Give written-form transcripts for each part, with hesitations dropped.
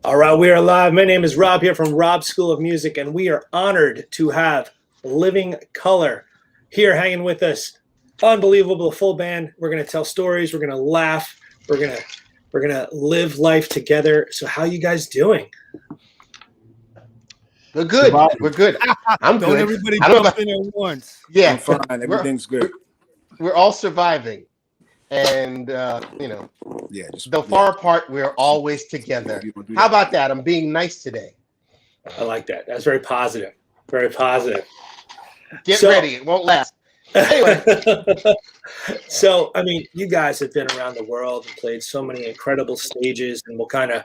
All right, we are live. My name is Rob here from Rob's School of Music, and we are honored to have Living Color here hanging with us. Unbelievable full band. We're gonna tell stories. We're gonna laugh. We're gonna live life together. So, how you guys doing? We're good. Surviving. We're good. I'm Don't good. everybody I don't know jump about in at once. yeah. I'm fine. We're Everything's good. we're all surviving, and Yeah, just though yeah. far apart, we're always together. You don't do How that. about that? I'm being nice today. I like that. That's very positive. Very positive. Get So, ready. It won't last. Anyway, so I mean, you guys have been around the world and played so many incredible stages, and we'll kind of,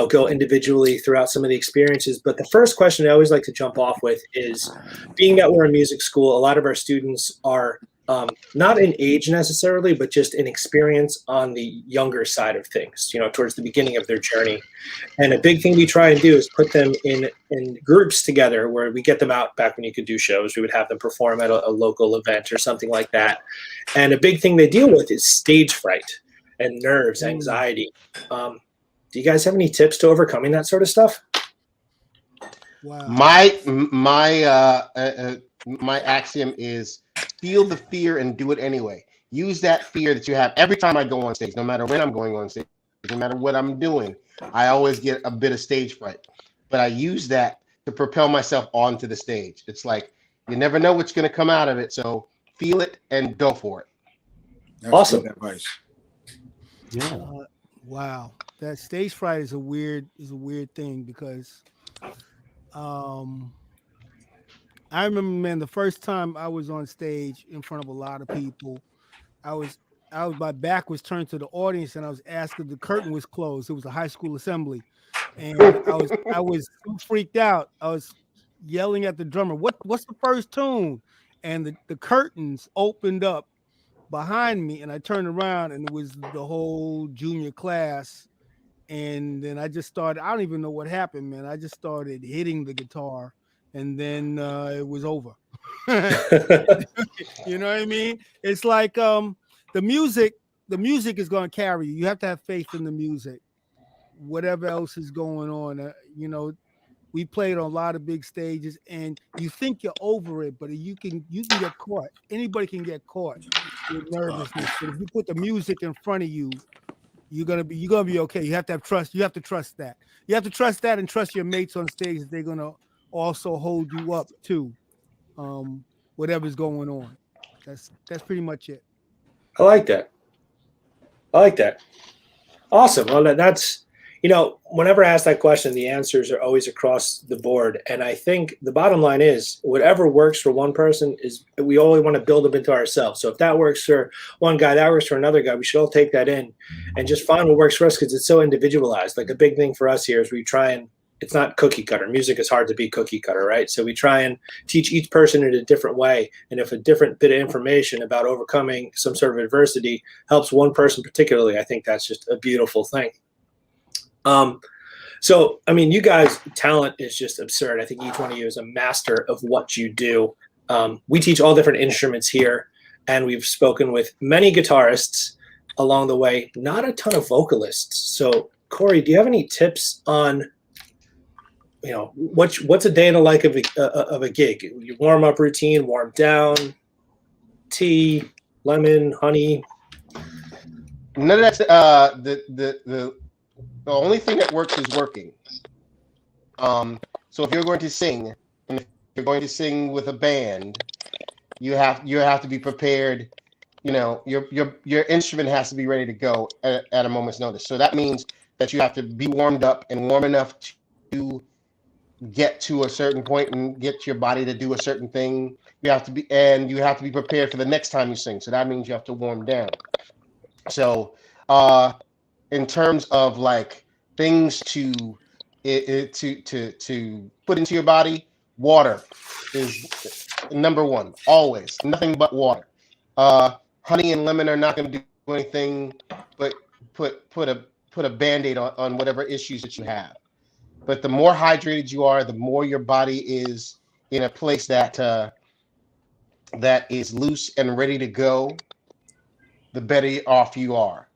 go individually throughout some of the experiences. But the first question I always like to jump off with is, being that we're a music school, a lot of our students are not in age necessarily, but just in experience on the younger side of things. Towards the beginning of their journey. And a big thing we try and do is put them in groups together where we get them out back when you could do shows. We would have them perform at a local event or something like that. And a big thing they deal with is stage fright and nerves, anxiety. Do you guys have any tips to overcoming that sort of stuff? Wow. my axiom is feel the fear and do it anyway. Use that fear that you have every time I go on stage, no matter when I'm going on stage, no matter what I'm doing. I always get a bit of stage fright, but I use that to propel myself onto the stage. It's like you never know what's going to come out of it, so feel it and go for it. That's Awesome. good advice. Wow. That stage fright is a weird thing because I remember, man, the first time I was on stage in front of a lot of people, I was my back was turned to the audience and I was asking, the curtain was closed. It was a high school assembly. And I was so freaked out. I was yelling at the drummer, what's the first tune? And the curtains opened up behind me and I turned around and it was the whole junior class. And then I just started, I don't even know what happened, man. I just started hitting the guitar and then it was over. You know what I mean? It's like the music is going to carry you. You have to have faith in the music. Whatever else is going on, we played on a lot of big stages and you think you're over it, but you can get caught. Anybody can get caught with nervousness. But if you put the music in front of you, you're gonna be okay. You have to have trust. You have to trust that. You have to trust that and trust your mates on stage that they're gonna also hold you up too. Whatever's going on. That's pretty much it. I like that. I like that. Awesome. Well, that's, whenever I ask that question, the answers are always across the board. And I think the bottom line is whatever works for one person is we only want to build them into ourselves. So if that works for one guy, that works for another guy, we should all take that in and just find what works for us because it's so individualized. Like a big thing for us here is we try and it's not cookie cutter. Music is hard to be cookie cutter, right? So we try and teach each person in a different way. And if a different bit of information about overcoming some sort of adversity helps one person particularly, I think that's just a beautiful thing. So, I mean, you guys' talent is just absurd. I think each one of you is a master of what you do. We teach all different instruments here, and we've spoken with many guitarists along the way, not a ton of vocalists. So, Corey, do you have any tips on, what's a day in the life of a gig? Your warm-up routine, warm down, tea, lemon, honey? None of that's the only thing that works is working. So if you're going to sing, and if you're going to sing with a band, you have to be prepared. Your instrument has to be ready to go at a moment's notice. So that means that you have to be warmed up and warm enough to get to a certain point and get your body to do a certain thing. You have to be prepared for the next time you sing. So that means you have to warm down. So in terms of like things to put into your body, water is number one. Always, nothing but water. Honey and lemon are not going to do anything but put a band-aid on whatever issues that you have. But the more hydrated you are, the more your body is in a place that is loose and ready to go, the better off you are.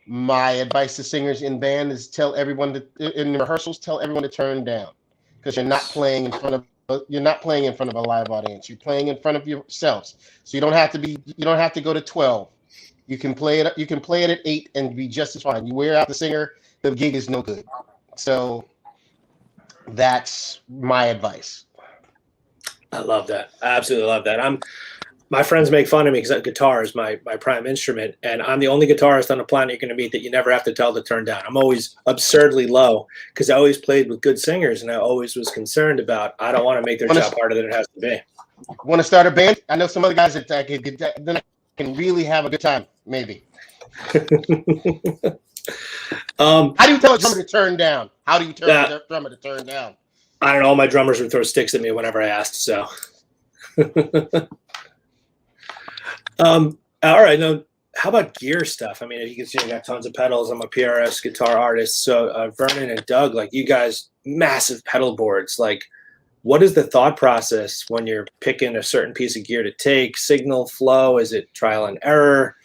My advice to singers in band is tell everyone to, in rehearsals, tell everyone to turn down, because you're not playing in front of a live audience. You're playing in front of yourselves. So you don't have to go to 12. You can play it at 8 and be just as fine. You wear out the singer, the gig is no good. So that's my advice. I love that. I absolutely love that. My friends make fun of me because guitar is my prime instrument, and I'm the only guitarist on the planet you're going to meet that you never have to tell to turn down. I'm always absurdly low because I always played with good singers, and I always was concerned about I don't want to make their job harder than it has to be. Want to start a band? I know some other guys that can really have a good time. Maybe. How do you tell a drummer to turn down? How do you tell a drummer to turn down? I don't know. All my drummers would throw sticks at me whenever I asked. So. All right. Now, how about gear stuff? I mean, you can see I got tons of pedals. I'm a PRS guitar artist. So Vernon and Doug, like you guys, massive pedal boards. Like, what is the thought process when you're picking a certain piece of gear to take? Signal flow? Is it trial and error?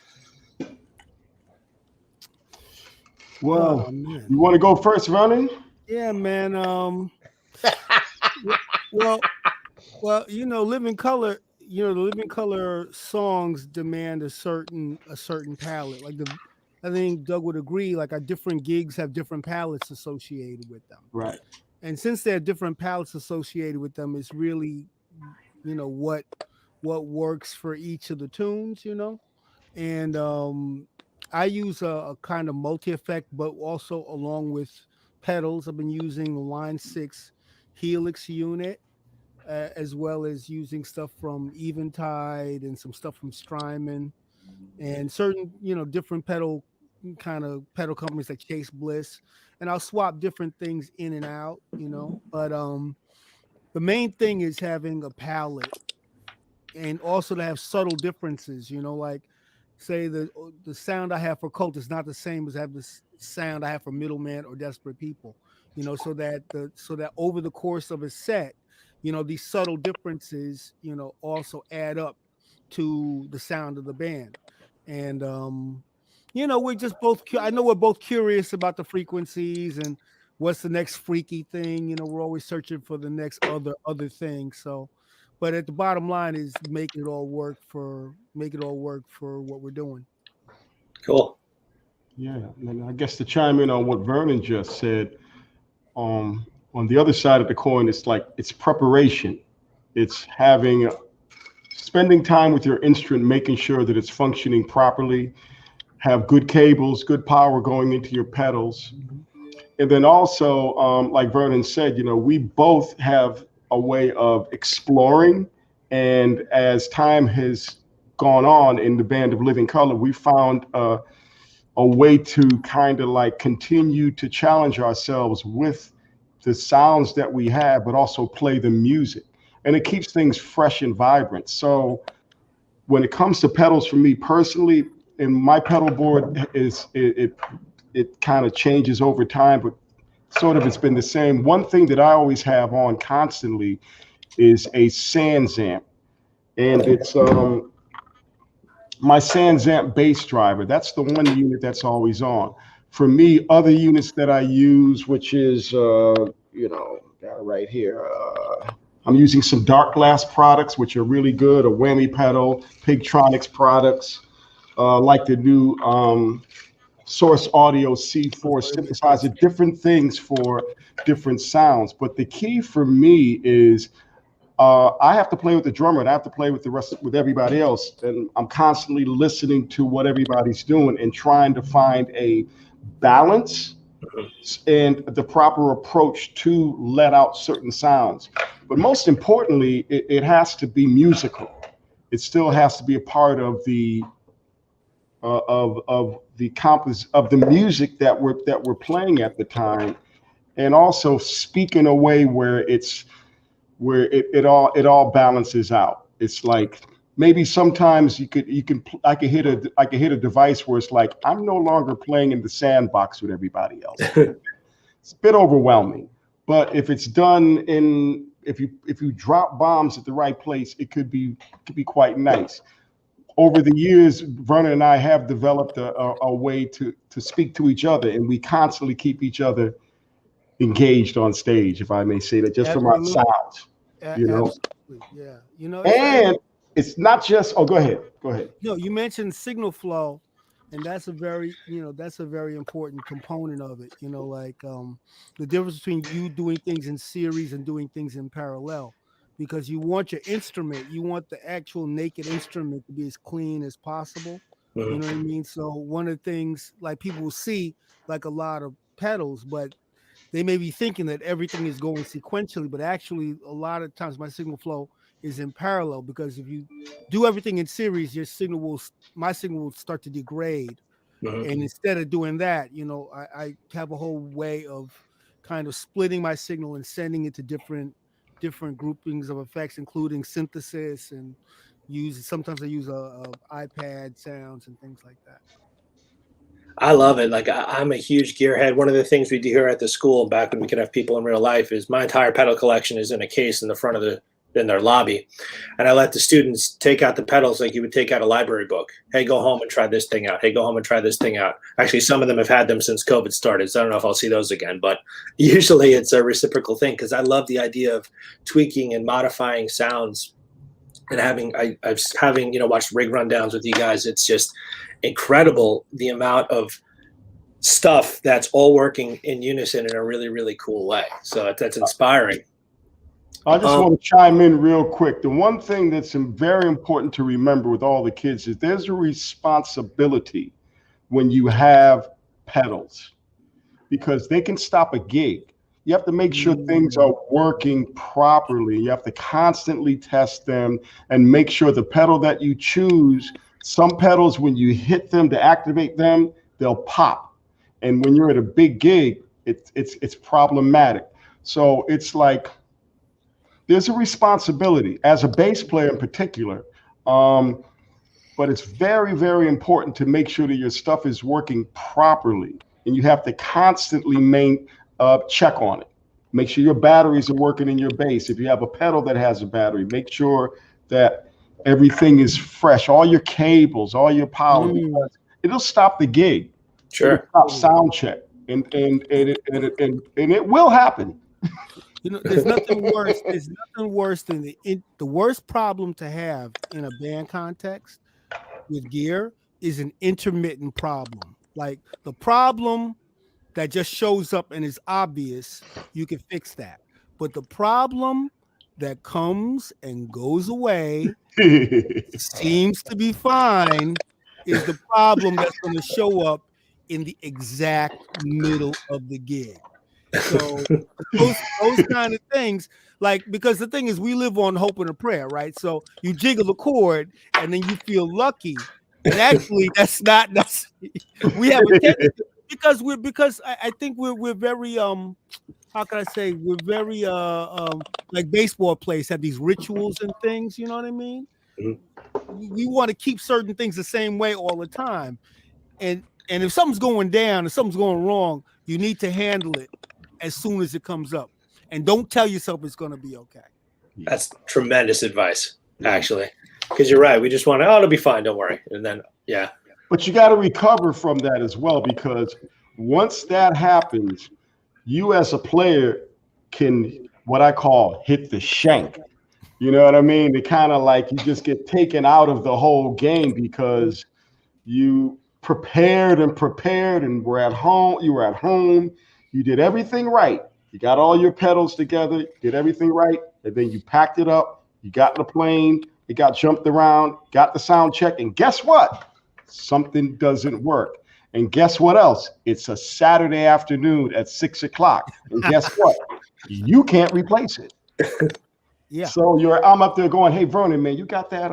Well, you want to go first, Vernon? Yeah, man. Well, you know, Living Color. You know, the Living Color songs demand a certain palette. Like I think Doug would agree. Like our different gigs have different palettes associated with them. Right. And since there are different palettes associated with them, it's really, you know, what works for each of the tunes. You know, and I use a kind of multi-effect, but also along with pedals. I've been using the Line 6 Helix unit. As well as using stuff from Eventide and some stuff from Strymon and certain, you know, different pedal companies like Chase Bliss. And I'll swap different things in and out, you know. But the main thing is having a palette and also to have subtle differences, you know, like say the sound I have for Cult is not the same as the sound I have for Middleman or Desperate People, you know, so that over the course of a set, you know, these subtle differences, you know, also add up to the sound of the band. And, you know, we're just I know we're both curious about the frequencies and what's the next freaky thing. You know, we're always searching for the next other thing. So, but at the bottom line is make it all work for what we're doing. Cool. Yeah. And I guess to chime in on what Vernon just said, on the other side of the coin, it's preparation. It's spending time with your instrument, making sure that it's functioning properly, have good cables, good power going into your pedals. And then also, like Vernon said, you know, we both have a way of exploring. And as time has gone on in the band of Living Color, we found a way to kind of like continue to challenge ourselves with the sounds that we have, but also play the music, and it keeps things fresh and vibrant. So when it comes to pedals for me personally, and my pedal board it kind of changes over time, but sort of it's been the same. One thing that I always have on constantly is a SansAmp, and it's my SansAmp bass driver. That's the one unit that's always on. For me, other units that I use, which is, you know, right here, I'm using some Dark Glass products, which are really good, a Whammy pedal, Pigtronics products, like the new Source Audio C4 synthesizer, different things for different sounds. But the key for me is I have to play with the drummer and I have to play with with everybody else. And I'm constantly listening to what everybody's doing and trying to find a balance and the proper approach to let out certain sounds. But most importantly, it has to be musical. It still has to be a part of the music that we're playing at the time, and also speak in a way where it all balances out. It's like maybe sometimes I could hit a device where it's like I'm no longer playing in the sandbox with everybody else. It's a bit overwhelming, but if it's done if you drop bombs at the right place, it could be quite nice. over the years, Vernon and I have developed a way to speak to each other, and we constantly keep each other engaged on stage, if I may say that, just from our sounds, you know. Absolutely. Yeah. You know, And it's not just, oh, go ahead. No, you mentioned signal flow, and that's a very, that's a very important component of it. You know, like the difference between you doing things in series and doing things in parallel, because you want your instrument, you want the actual naked instrument to be as clean as possible. Mm-hmm. You know what I mean? So one of the things, like, people will see like a lot of pedals, but they may be thinking that everything is going sequentially, but actually a lot of times my signal flow is in parallel, because if you do everything in series, my signal will start to degrade. Mm-hmm. And instead of doing that, I have a whole way of kind of splitting my signal and sending it to different groupings of effects, including synthesis, and sometimes I use iPad sounds and things like that. I love it. Like, I'm a huge gearhead. One of the things we do here at the school, back when we could have people in real life, is my entire pedal collection is in a case in the front of in their lobby. And I let the students take out the pedals like you would take out a library book. Hey, go home and try this thing out. Hey, go home and try this thing out. Actually, some of them have had them since COVID started, so I don't know if I'll see those again. But usually it's a reciprocal thing, because I love the idea of tweaking and modifying sounds. And having watched rig rundowns with you guys, it's just incredible the amount of stuff that's all working in unison in a really, really cool way. So that's inspiring. I just want to chime in real quick. The one thing that's very important to remember with all the kids is there's a responsibility when you have pedals, because they can stop a gig. You have to make sure things are working properly. You have to constantly test them and make sure the pedal that you choose, some pedals, when you hit them to activate them, they'll pop. And when you're at a big gig, it's problematic. So it's like, there's a responsibility as a bass player in particular, but it's very, very important to make sure that your stuff is working properly, and you have to constantly check on it. Make sure your batteries are working in your bass. If you have a pedal that has a battery, make sure that everything is fresh, all your cables, all your power, because it'll stop the gig. Sure. It'll stop sound check, and it will happen. There's nothing worse. There's nothing worse than the worst problem to have in a band context with gear is an intermittent problem. Like, the problem that just shows up and is obvious, you can fix that. But the problem that comes and goes away, seems to be fine, is the problem that's going to show up in the exact middle of the gig. So those kind of things, like, because the thing is, we live on hope and a prayer, right? So you jiggle a chord and then you feel lucky, and actually that's we have a tendency, because I think we're very how can I say, we're very like baseball players have these rituals and things, you know what I mean? Mm-hmm. We want to keep certain things the same way all the time, and if something's going down, if something's going wrong, you need to handle it as soon as it comes up, and don't tell yourself it's going to be okay. That's tremendous advice, actually, because you're right. We just want it'll be fine, don't worry. And then, yeah. But you got to recover from that as well, because once that happens, you as a player can, what I call, hit the shank. You know what I mean? It kind of like you just get taken out of the whole game, because you prepared and were at home. You were at home. You did everything right. You got all your pedals together, did everything right, and then you packed it up. You got in the plane, it got jumped around, got the sound check, and guess what? Something doesn't work. And guess what else? It's a Saturday afternoon at 6 o'clock. And guess what? You can't replace it. Yeah. So I'm up there going, hey, Vernon, man, you got that?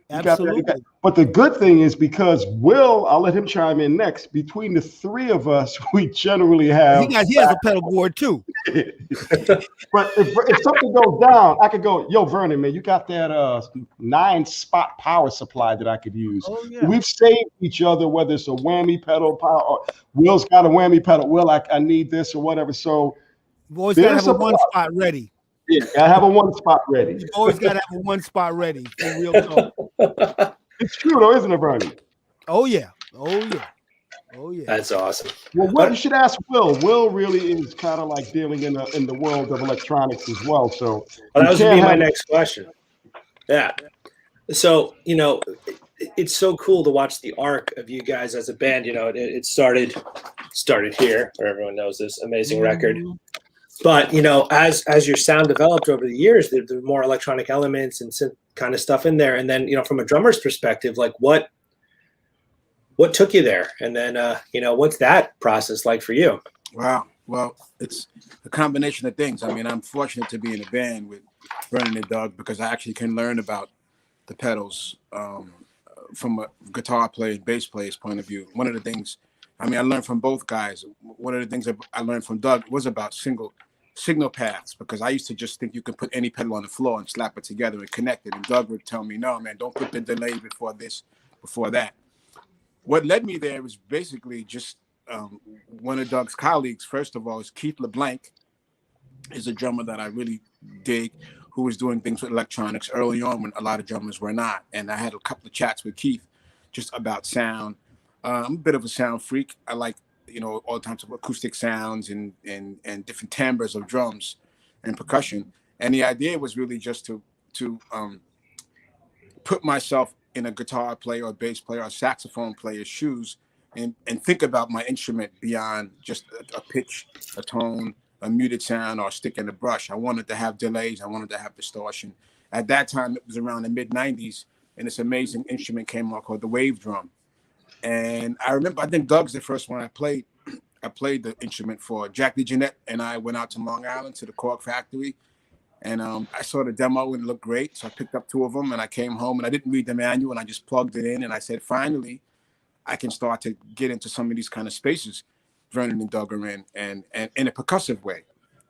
Absolutely. But the good thing is, because I'll let him chime in next. Between the three of us, we generally have. He has a pedal board too. But if something goes down, I could go, yo, Vernon, man, you got that 9-spot power supply that I could use. Oh, yeah. We've saved each other, whether it's a whammy pedal, power, or Will's got a whammy pedal. Will, I need this or whatever. So you've always got to have a one spot ready. Yeah, I have a one spot ready. You always got to have a one spot ready. For real talk. It's true though, isn't it, Bernie? Oh yeah. Oh yeah. Oh yeah. That's awesome. Well, Will, you should ask Will. Will really is kind of like dealing in the world of electronics as well. So Well, you that was going to can't be my have next question. Yeah. So, it's so cool to watch the arc of you guys as a band. It started here, where everyone knows this amazing record. But as your sound developed over the years, there were more electronic elements and synth kind of stuff in there. And then from a drummer's perspective, like what took you there? And then what's that process like for you? Wow. Well, it's a combination of things. I mean, I'm fortunate to be in a band with Vernon and Doug because I actually can learn about the pedals from a guitar player and bass player's point of view. One of the things, I learned from both guys. One of the things that I learned from Doug was about signal paths, because I used to just think you could put any pedal on the floor and slap it together and connect it. And Doug would tell me, no, man, don't put the delay before this, before that. What led me there was basically just one of Doug's colleagues. First of all, is Keith LeBlanc, is a drummer that I really dig, who was doing things with electronics early on when a lot of drummers were not. And I had a couple of chats with Keith just about sound. I'm a bit of a sound freak. I like, all types of acoustic sounds and different timbres of drums and percussion. And the idea was really just to put myself in a guitar player or bass player or saxophone player's shoes and think about my instrument beyond just a pitch, a tone, a muted sound, or a stick and a brush. I wanted to have delays. I wanted to have distortion. At that time, it was around the mid-90s, and this amazing instrument came out called the wave drum. And I remember, I think Doug's the first one I played. I played the instrument for Jack DeJohnette, and I went out to Long Island to the Cork factory, and I saw the demo and it looked great. So I picked up 2 of them, and I came home, and I didn't read the manual, and I just plugged it in, and I said, finally, I can start to get into some of these kind of spaces Vernon and Doug are in, and in a percussive way.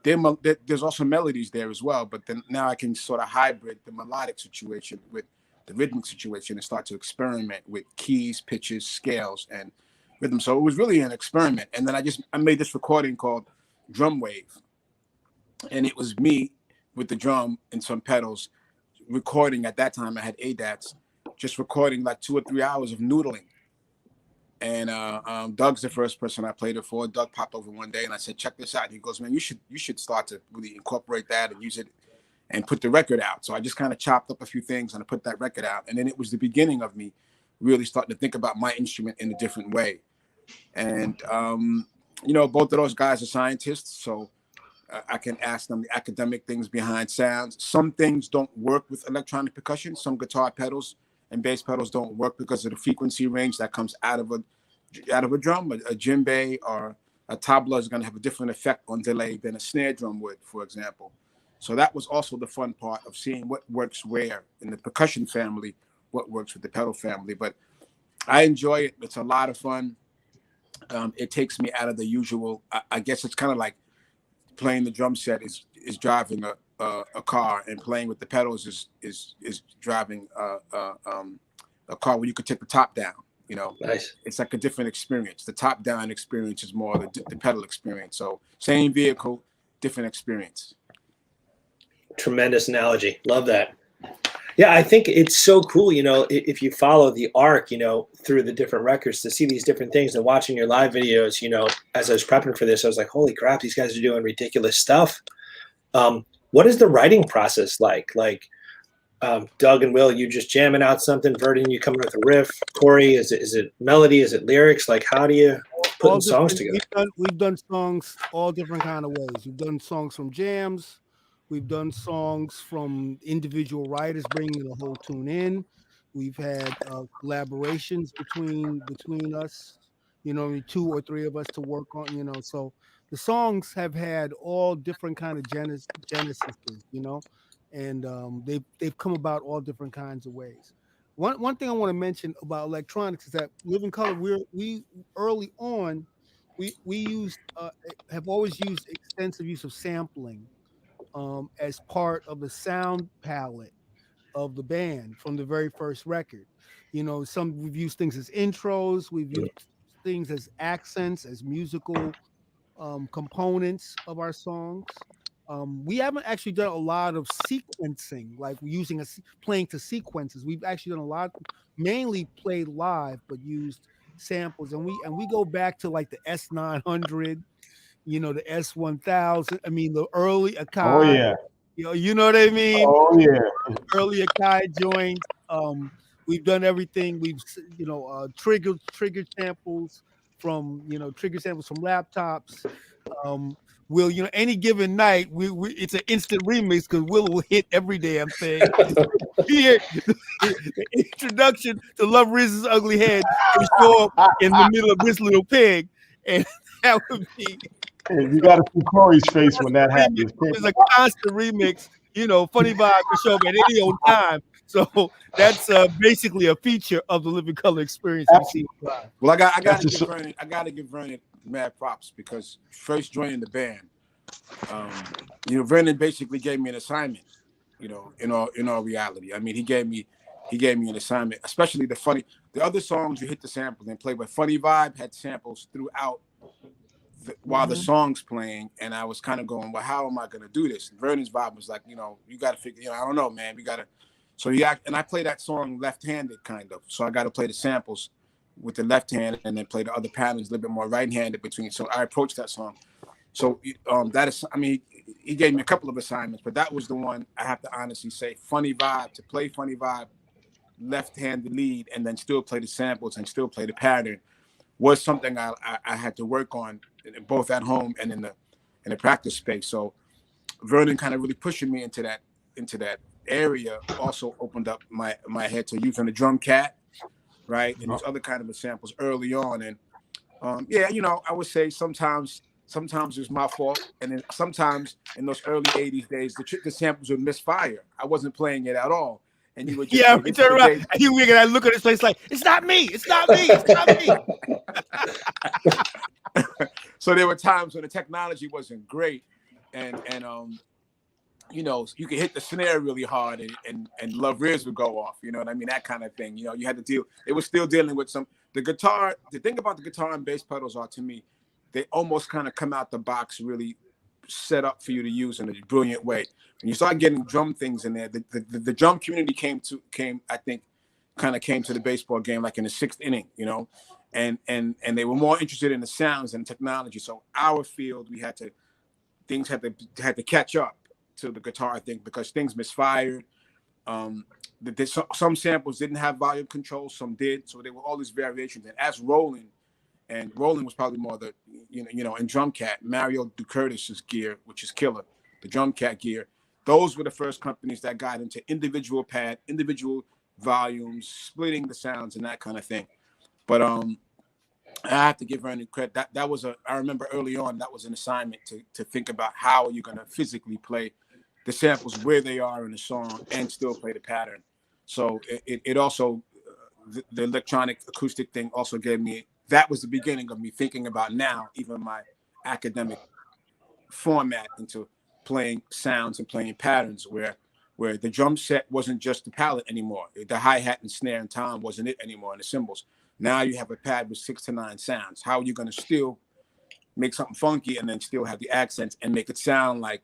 There's also melodies there as well, but then now I can sort of hybrid the melodic situation with the rhythmic situation and start to experiment with keys, pitches, scales, and rhythm. So it was really an experiment. And then I made this recording called Drum Wave. And it was me with the drum and some pedals recording. At that time I had ADATs, just recording like 2 or 3 hours of noodling. And Doug's the first person I played it for. Doug popped over one day and I said, check this out. He goes, man, you should start to really incorporate that and use it and put the record out. So I just kind of chopped up a few things and I put that record out. And then it was the beginning of me really starting to think about my instrument in a different way. And, both of those guys are scientists. So I can ask them the academic things behind sounds. Some things don't work with electronic percussion. Some guitar pedals and bass pedals don't work because of the frequency range that comes out of a drum. A djembe or a tabla is going to have a different effect on delay than a snare drum would, for example. So that was also the fun part of seeing what works where in the percussion family, what works with the pedal family. But I enjoy it. It's a lot of fun. It takes me out of the usual. I guess it's kind of like playing the drum set is driving a car, and playing with the pedals is driving a car where you could take the top down. Nice. It's like a different experience. The top down experience is more the pedal experience. So same vehicle, different experience. Tremendous analogy. Love that. Yeah, I think it's so cool, if you follow the arc, through the different records, to see these different things and watching your live videos, as I was prepping for this, I was like, holy crap, these guys are doing ridiculous stuff. What is the writing process like? Like, Doug and Will, you just jamming out something? Vernon, you coming with a riff? Corey, is it melody? Is it lyrics? Like, how do you put songs together? We've done songs all different kind of ways. We've done songs from jams. We've done songs from individual writers bringing the whole tune in. We've had collaborations between us, 2 or 3 of us to work on, so the songs have had all different kind of genesis, and they've come about all different kinds of ways. One thing I want to mention about electronics is that Living Color, we early on, we used have always used extensive use of sampling as part of the sound palette of the band from the very first record. We've used things as intros, we've used things as accents, as musical components of our songs. We haven't actually done a lot of sequencing, like using playing to sequences. We've actually done a lot, mainly played live, but used samples. And we go back to like the S900, the S1000. I mean, the early Oh Akai. yeah. You know what I mean? Oh yeah. Early Akai joints. We've done everything. Triggered samples from laptops. Um, any given night, it's an instant remix because will hit every damn thing. Here, the introduction to Love Reason's Ugly Head can show up in the middle of This Little Pig, and that would be And you got to see Corey's face when that happens. it's a constant remix. Funny Vibe can show up at any old time. So that's basically a feature of the Living Color experience we see live. Well, I gotta give Vernon mad props because first joining the band, Vernon basically gave me an assignment. In all reality, I mean, he gave me an assignment, especially the other songs you hit the samples and play, but Funny Vibe had samples throughout while the song's playing, and I was kind of going, well, how am I going to do this? And Vernon's vibe was like, you got to figure, I don't know, man, we got to. So and I play that song left-handed kind of, so I got to play the samples with the left hand and then play the other patterns a little bit more right-handed between. So I approached that song. So that is, I mean, he gave me a couple of assignments, but that was the one I have to honestly say, Funny Vibe, to play Funny Vibe left-handed lead and then still play the samples and still play the pattern was something I had to work on both at home and in the practice space. So Vernon kind of really pushing me into that area also opened up my head to using the drum cat, right? And these other kind of samples early on. And I would say sometimes it's my fault. And then sometimes in those early 80s days, the samples would misfire. I wasn't playing it at all. And you would just we turn around and you and I look at this place like, it's not me, it's not me, it's not me. So there were times when the technology wasn't great, and you could hit the snare really hard and Love Rears would go off, you know what I mean? That kind of thing. You had to deal. It was still dealing with the guitar. The thing about the guitar and bass pedals are, to me, they almost kind of come out the box really set up for you to use in a brilliant way. When you start getting drum things in there, the drum community came to the baseball game like in the 6th inning, and they were more interested in the sounds and technology. So our field, things had to catch up to the guitar, I think, because things misfired. Some samples didn't have volume control, some did. So there were all these variations. And as Roland was probably more in drum cat, Mario DeCurtis's gear, which is killer, the drum cat gear. Those were the first companies that got into individual volumes, splitting the sounds and that kind of thing. But I have to give Vernon credit. I remember early on, that was an assignment to think about how you're going to physically play the samples where they are in the song and still play the pattern. So it also, the electronic acoustic thing also that was the beginning of me thinking about now, even my academic format into playing sounds and playing patterns where the drum set wasn't just the palette anymore. The hi-hat and snare and tom wasn't it anymore, and the cymbals. Now you have a pad with 6 to 9 sounds. How are you going to still make something funky and then still have the accents and make it sound like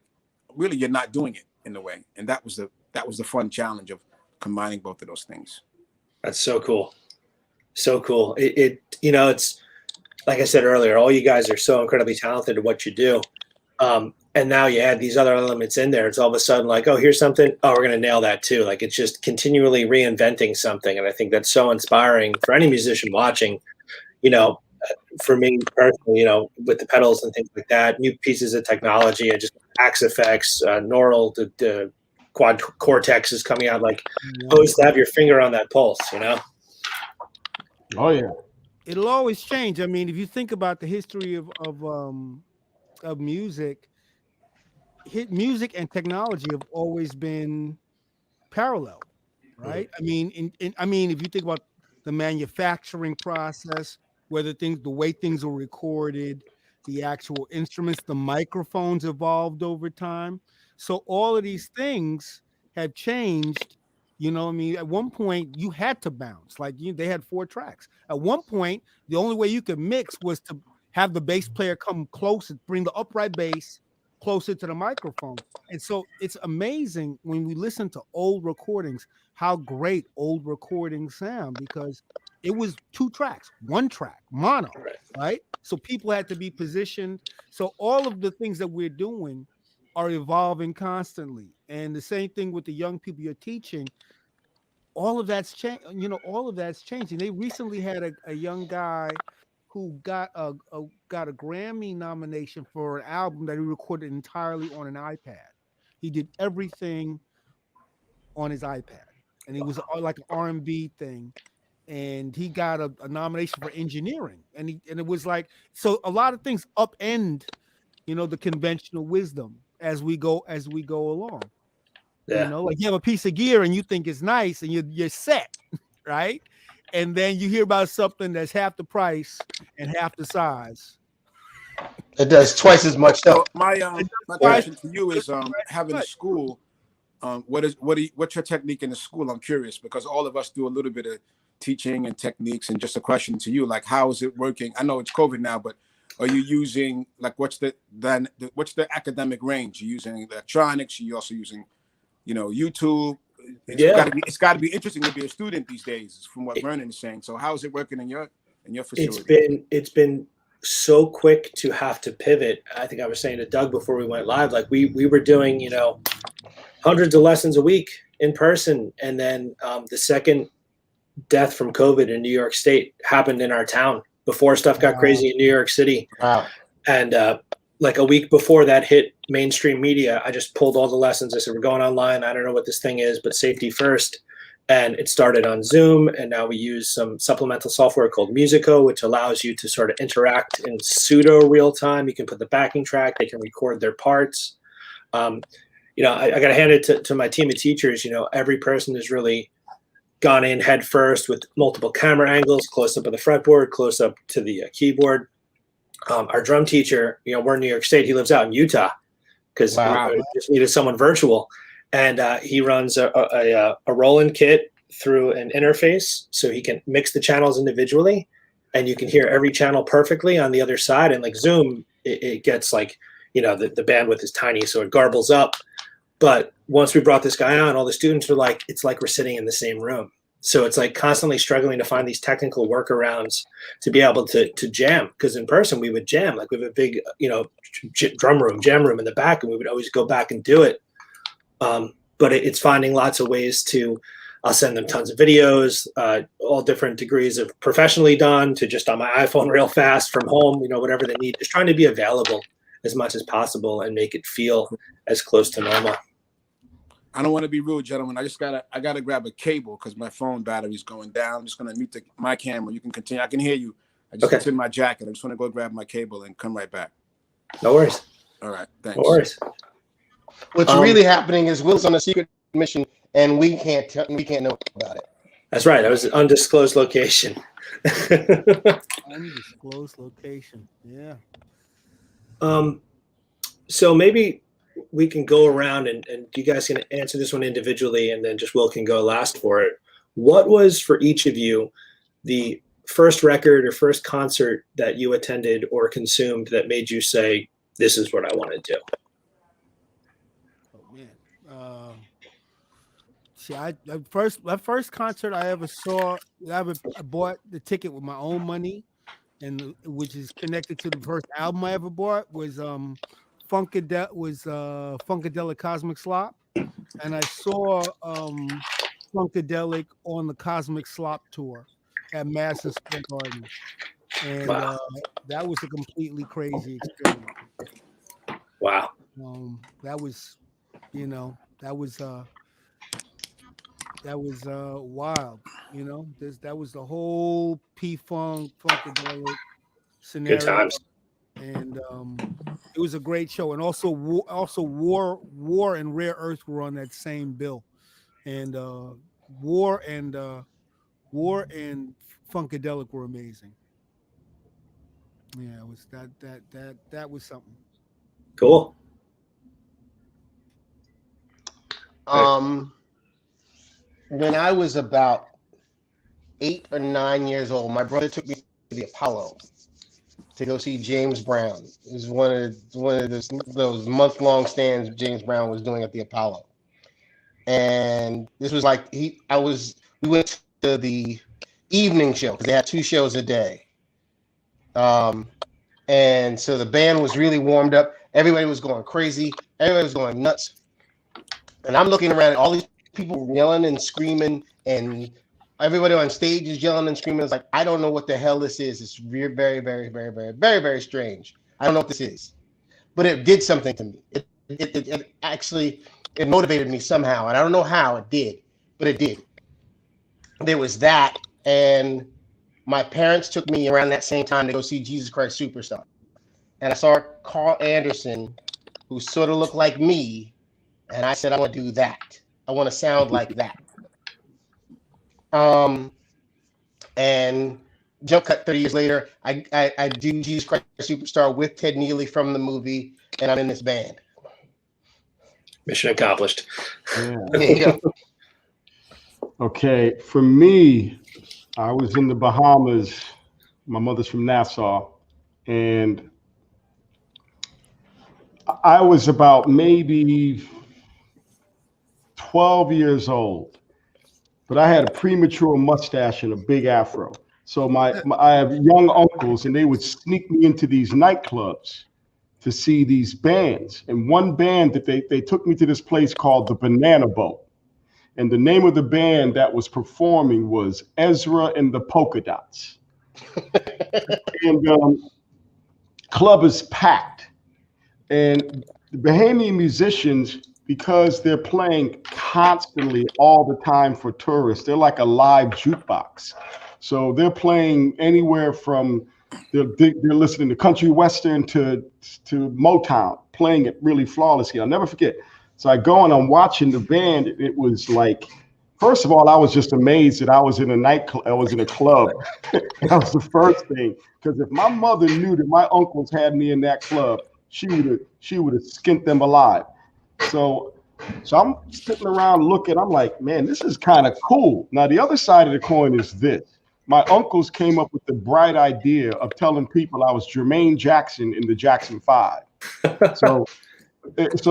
really you're not doing it in a way? And that was the fun challenge of combining both of those things. That's so cool. So cool. It's like I said earlier, all you guys are so incredibly talented at what you do. And now you add these other elements in there. It's all of a sudden like, oh, here's something. Oh, we're going to nail that too. Like it's just continually reinventing something. And I think that's so inspiring for any musician watching, for me personally, with the pedals and things like that, new pieces of technology and just axe effects, neural, the quad cortex is coming out. Like always have your finger on that pulse, Oh yeah. It'll always change. I mean, if you think about the history of music, music and technology have always been parallel, right? I mean, if you think about the manufacturing process, the way things were recorded, the actual instruments, the microphones evolved over time. So all of these things have changed. At one point you had to bounce, they had 4 tracks. At one point, the only way you could mix was to have the bass player come close and bring the upright bass closer to the microphone. And so it's amazing when we listen to old recordings how great old recordings sound, because it was 2 tracks, 1 track, mono, Right. right? So people had to be positioned. So all of the things that we're doing are evolving constantly. And the same thing with the young people you're teaching. All of that's changed. You know, all of that's changing. They recently had a young guy who got a Grammy nomination for an album that he recorded entirely on an iPad. He did everything on his iPad, and it was like an R&B thing. And he got a nomination for engineering, and it was like, so a lot of things upend, you know, the conventional wisdom as we go along. Yeah. You know, like you have a piece of gear and you think it's nice and you're set, right? And then you hear about something that's half the price and half the size. It does twice as much So stuff. my question to you is, having a school, what's your technique in the school? I'm curious, because all of us do a little bit of teaching and techniques, and just a question to you, like, how is it working? I know it's COVID now, but are you using, like, what's the academic range? Are you using electronics? Are you also using, you know, YouTube? It's got to be interesting to be a student these days, from what Vernon is saying. So how is it working in your facility? It's been so quick to have to pivot. I think I was saying to Doug before we went live, like we were doing, you know, hundreds of lessons a week in person, and then the second death from COVID in New York State happened in our town before stuff got crazy in New York City. Wow. And like a week before that hit mainstream media, I just pulled all the lessons. I said, we're going online. I don't know what this thing is, but safety first. And it started on Zoom. And now we use some supplemental software called Musico, which allows you to sort of interact in pseudo real time. You can put the backing track. They can record their parts. You know, I got to hand it to my team of teachers. You know, every person has really gone in head first with multiple camera angles, close up of the fretboard, close up to the keyboard. Our drum teacher, you know, we're in New York State. He lives out in Utah because we just needed someone virtual. And he runs a Roland kit through an interface, so he can mix the channels individually, and you can hear every channel perfectly on the other side. And like Zoom, it gets like, you know, the bandwidth is tiny, so it garbles up. But once we brought this guy on, all the students were like, it's like we're sitting in the same room. So it's like constantly struggling to find these technical workarounds to be able to jam. Because in person, we would jam. Like we have a big, you know, jam room in the back, and we would always go back and do it. But it's finding lots of ways to, I'll send them tons of videos, all different degrees of professionally done to just on my iPhone real fast from home, you know, whatever they need. Just trying to be available as much as possible and make it feel as close to normal. I don't want to be rude, gentlemen. I gotta grab a cable because my phone battery's going down. I'm just gonna mute my camera. You can continue. I can hear you. I just it's in my jacket. I just want to go grab my cable and come right back. No worries. All right. Thanks. No worries. What's really happening is Will's on a secret mission, and we can't know about it. That's right. That was an undisclosed location. Undisclosed location. Yeah. So maybe we can go around and you guys can answer this one individually, and then just Will can go last for it. What was for each of you the first record or first concert that you attended or consumed that made you say, this is what I want to do? Oh man. See, my first concert I ever saw, I bought the ticket with my own money, and which is connected to the first album I ever bought, was Funkadelic Cosmic Slop, and I saw Funkadelic on the Cosmic Slop tour at Madison Square Garden, and that was a completely crazy experience. Wow. That was, you know, that was wild. You know, that was the whole P-Funk Funkadelic scenario. Good times. And it was a great show. And also War and Rare Earth were on that same bill. And War and Funkadelic were amazing. Yeah, it was that was something. Cool. When I was about 8 or 9 years old, my brother took me to the Apollo. to go see James Brown. It was one of those month-long stands James Brown was doing at the Apollo. And this was like we went to the evening show because they had 2 shows a day. And so the band was really warmed up. Everybody was going crazy. Everybody was going nuts. And I'm looking around at all these people yelling and screaming, and everybody on stage is yelling and screaming. It's like, I don't know what the hell this is. It's very, very, very, very, very, very, very strange. I don't know what this is. But it did something to me. It actually, it motivated me somehow. And I don't know how it did, but it did. There was that. And my parents took me around that same time to go see Jesus Christ Superstar. And I saw Carl Anderson, who sort of looked like me. And I said, I want to do that. I want to sound like that. And jump cut 30 years later, I do Jesus Christ Superstar with Ted Neely from the movie, and I'm in this band. Mission accomplished. Yeah. There you go. Okay, for me, I was in the Bahamas. My mother's from Nassau, and I was about maybe 12 years old, but I had a premature mustache and a big afro. So I have young uncles, and they would sneak me into these nightclubs to see these bands. And one band that they took me to this place called the Banana Boat. And the name of the band that was performing was Ezra and the Polka Dots. And club is packed. And the Bahamian musicians, because they're playing constantly all the time for tourists, they're like a live jukebox. So they're playing anywhere from, they're listening to country western to Motown, playing it really flawlessly. I'll never forget. So I go and I'm watching the band. It was like, first of all, I was just amazed that I was in a nightclub. I was in a club. That was the first thing. Because if my mother knew that my uncles had me in that club, she would have skinned them alive. So I'm sitting around looking. I'm like, man, this is kind of cool. Now the other side of the coin is this. My uncles came up with the bright idea of telling people I was Jermaine Jackson in the Jackson 5. So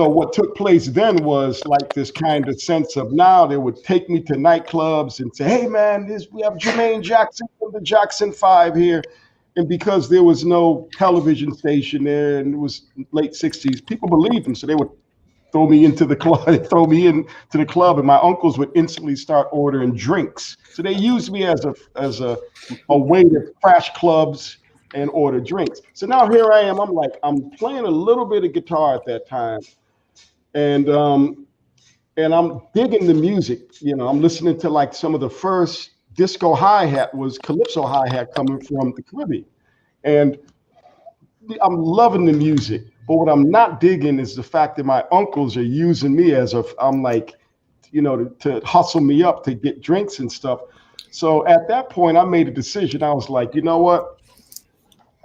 what took place then was like this kind of sense of, now they would take me to nightclubs and say, hey man, we have Jermaine Jackson from the Jackson 5 here. And because there was no television station there and it was late 60s, people believed them. So they would throw me into the club, and my uncles would instantly start ordering drinks. So they used me as a way to crash clubs and order drinks. So now here I am. I'm playing a little bit of guitar at that time, and I'm digging the music. You know, I'm listening to like some of the first disco hi-hat was calypso hi-hat coming from the Caribbean, and I'm loving the music. But what I'm not digging is the fact that my uncles are using me I'm like, you know, to hustle me up to get drinks and stuff. So at that point, I made a decision. I was like, you know what?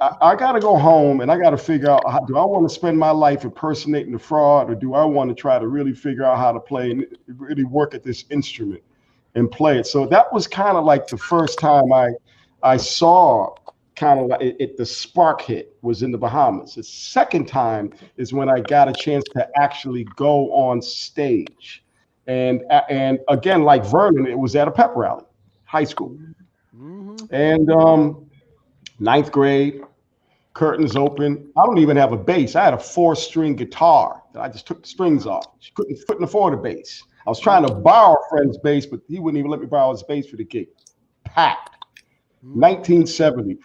I got to go home and I got to figure out, do I want to spend my life impersonating the fraud, or do I want to try to really figure out how to play and really work at this instrument and play it? So that was kind of like the first time I saw kind of like the spark hit was in the Bahamas. The second time is when I got a chance to actually go on stage. And again, like Vernon, it was at a pep rally, high school. Mm-hmm. And ninth grade, curtains open. I don't even have a bass. I had a 4-string guitar that I just took the strings off. She couldn't afford a bass. I was trying to borrow a friend's bass, but he wouldn't even let me borrow his bass for the gig. Packed. 1970.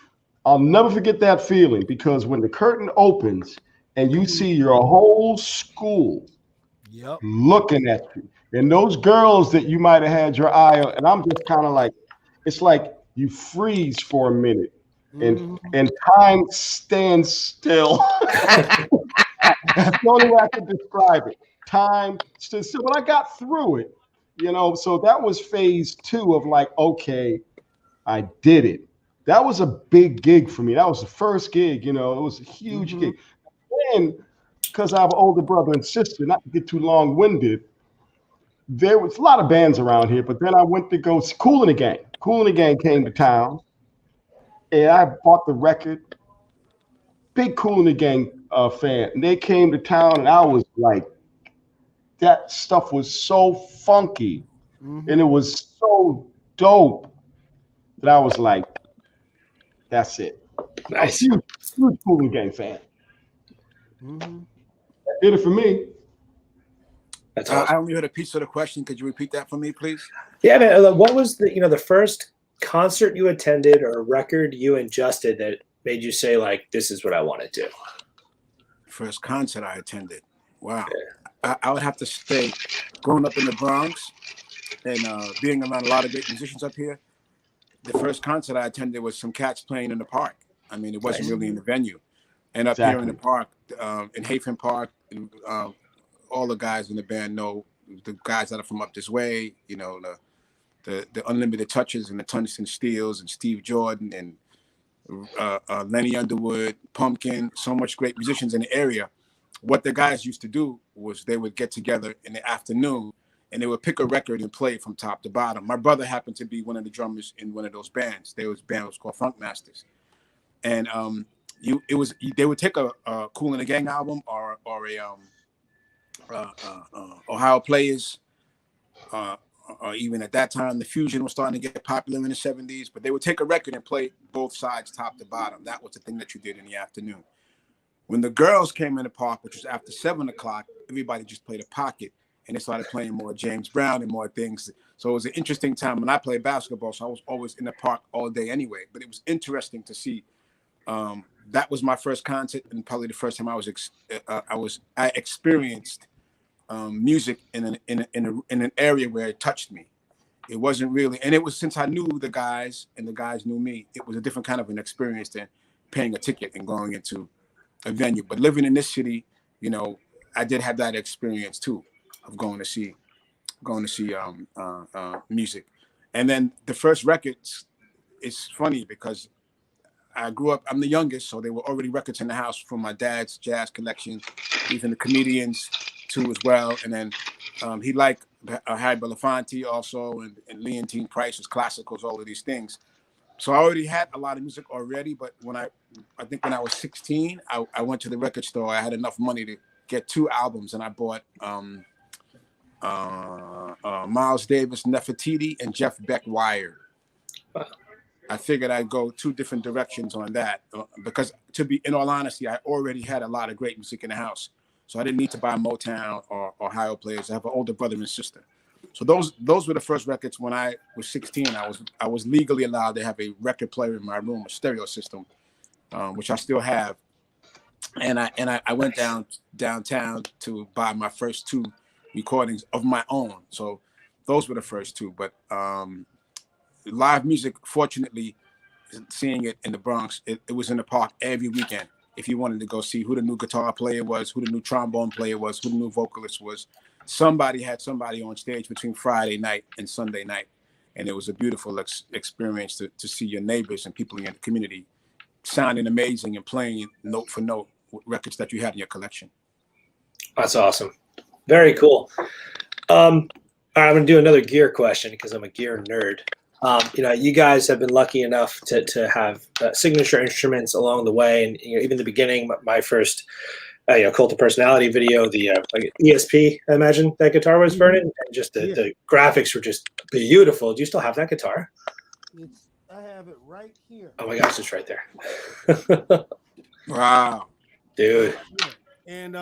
I'll never forget that feeling, because when the curtain opens and you see your whole school looking at you, and those girls that you might have had your eye on, and I'm just kind of like, it's like you freeze for a minute. And time stands still. That's the only way I can describe it. Time stood still, but I got through it, you know. So that was phase 2 of like, okay, I did it. That was a big gig for me. That was the first gig, you know. It was a huge gig. And because I have an older brother and sister, not to get too long-winded, there was a lot of bands around here. But then I went to go see Kool and the Gang. Kool and the Gang came to town. And I bought the record, big Kool and the Gang fan. And they came to town, and I was like, that stuff was so funky, and it was so dope that I was like, that's it. Nice. I'm a huge Kool and the Gang fan. That did it for me. That's awesome. I only heard a piece of the question. Could you repeat that for me, please? Yeah, man. What was the first concert you attended or record you ingested that made you say, like, this is what I want to do? First concert I attended. Wow. I would have to say, growing up in the Bronx and being around a lot of great musicians up here, the first concert I attended was some cats playing in the park. I mean, it wasn't really in the venue. And up here in the park, in Hafen Park, all the guys in the band know the guys that are from up this way, you know, the Unlimited Touches and the Tungsten Steels and Steve Jordan and Lenny Underwood, Pumpkin, so much great musicians in the area. What the guys used to do was they would get together in the afternoon and they would pick a record and play it from top to bottom. My brother happened to be one of the drummers in one of those bands. Band was called Funk Masters. And they would take a Kool and the Gang album or a Ohio Players, or even at that time, the Fusion was starting to get popular in the 70s, but they would take a record and play both sides top to bottom. That was the thing that you did in the afternoon. When the girls came in the park, which was after 7 o'clock, everybody just played a pocket and they started playing more James Brown and more things. So it was an interesting time when I played basketball. So I was always in the park all day anyway, but it was interesting to see. That was my first concert and probably the first time I experienced music in an area where it touched me. It wasn't really, and it was since I knew the guys and the guys knew me, it was a different kind of an experience than paying a ticket and going into a venue. But living in this city, you know, I did have that experience too of going to see music. And then the first records, it's funny because I grew up, I'm the youngest, so there were already records in the house from my dad's jazz collection, even the comedians too as well. And then he liked Harry Belafonte also, and Leontine Price's classicals, all of these things. So I already had a lot of music already, but I think when I was 16, I went to the record store. I had enough money to get 2 albums, and I bought Miles Davis, Nefertiti, and Jeff Beck Wired. I figured I'd go 2 different directions on that because, to be in all honesty, I already had a lot of great music in the house. So I didn't need to buy Motown or Ohio Players. I have an older brother and sister. So those were the first records. When I was 16, I was legally allowed to have a record player in my room, a stereo system, which I still have. And I went downtown to buy my first 2 recordings of my own. So those were the first 2. But live music, fortunately, seeing it in the Bronx, it was in the park every weekend. If you wanted to go see who the new guitar player was, who the new trombone player was, who the new vocalist was, somebody had somebody on stage between Friday night and Sunday night. And it was a beautiful experience to see your neighbors and people in your community sounding amazing and playing note for note with records that you had in your collection. That's awesome. Very cool. I'm going to do another gear question because I'm a gear nerd. You guys have been lucky enough to have signature instruments along the way, and even the beginning, my first Cult of Personality video, the ESP, I imagine that guitar was, Vernon, and just the graphics were just beautiful. Do you still have that guitar? I have it right here. Oh my gosh, it's right there. Wow, dude. And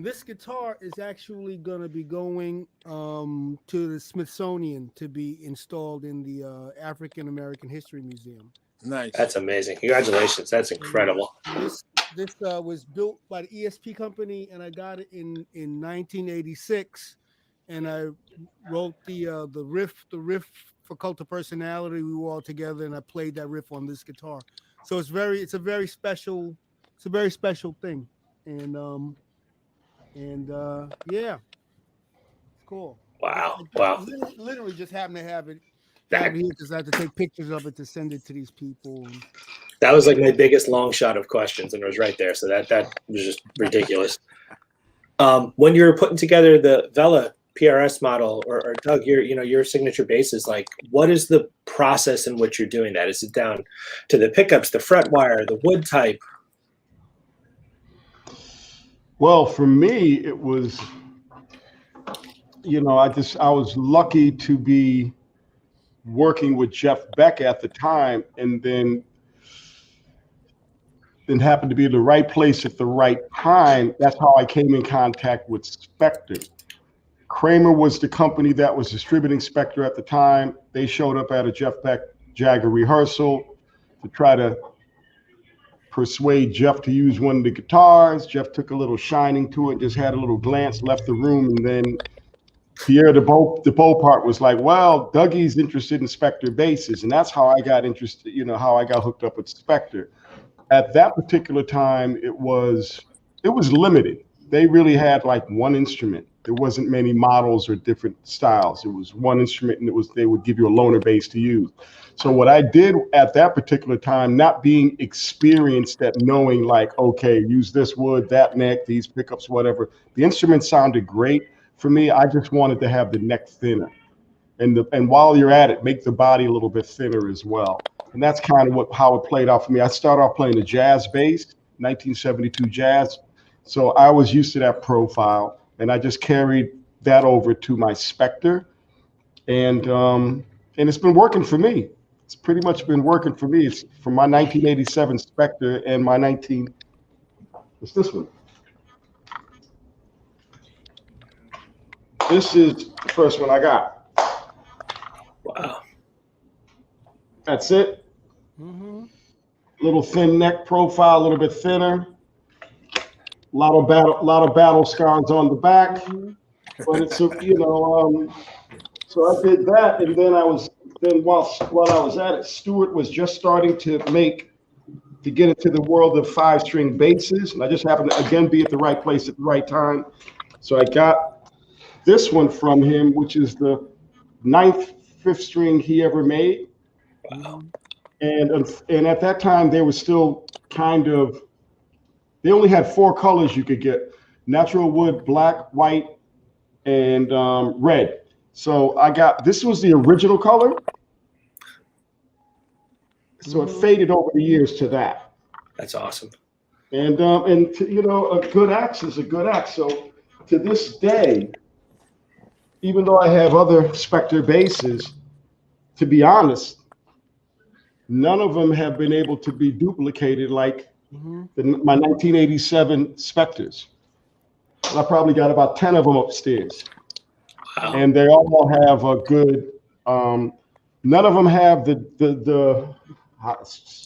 this guitar is actually going to be going to the Smithsonian to be installed in the African American History Museum. Nice. That's amazing. Congratulations. That's incredible. This was built by the ESP company, and I got it in 1986. And I wrote the riff for Cult of Personality. We were all together, and I played that riff on this guitar. So it's a very special thing. And yeah, it's cool. Wow. Literally just happened to have it here because I had to take pictures of it to send it to these people. That was like my biggest long shot of questions, and it was right there. So that was just ridiculous. When you were putting together the Vela PRS model, or Doug, your signature basses, like what is the process in which you're doing that? Is it down to the pickups, the fret wire, the wood type? Well, for me, it was, I was lucky to be working with Jeff Beck at the time, and then happened to be in the right place at the right time. That's how I came in contact with Spectre. Kramer was the company that was distributing Spectre at the time. They showed up at a Jeff Beck Jagger rehearsal to try to persuade Jeff to use one of the guitars. Jeff took a little shining to it, just had a little glance, left the room, and then Pierre DeBow part was like, well, Dougie's interested in Spectre basses, and that's how I got interested, how I got hooked up with Spectre. At that particular time, it was limited. They really had like one instrument. There wasn't many models or different styles. It was one instrument, and they would give you a loaner bass to use. So what I did at that particular time, not being experienced at knowing like, okay, use this wood, that neck, these pickups, whatever. The instrument sounded great. For me, I just wanted to have the neck thinner. And while you're at it, make the body a little bit thinner as well. And that's kind of how it played out for me. I started off playing a jazz bass, 1972 jazz. So I was used to that profile, and I just carried that over to my Spectre. And it's been working for me. It's pretty much been working for me. It's from my 1987 Spectre and my what's this one? This is the first one I got. Wow. That's it. Mm-hmm. Little thin neck profile, a little bit thinner. A lot of battle scars on the back. But it's so I did that, and then while I was at it, Stewart was just starting to get into the world of 5-string basses, and I just happened to again be at the right place at the right time. So I got this one from him, which is the 9th 5th string he ever made. Wow. And at that time they were still they only had 4 colors you could get: natural wood, black, white, and red. So this was the original color. So it faded over the years to that. That's awesome. And a good axe is a good axe. So to this day, even though I have other Spectre basses, to be honest, none of them have been able to be duplicated like my 1987 Spectres. I probably got about 10 of them upstairs. Wow. And they all have a good, none of them have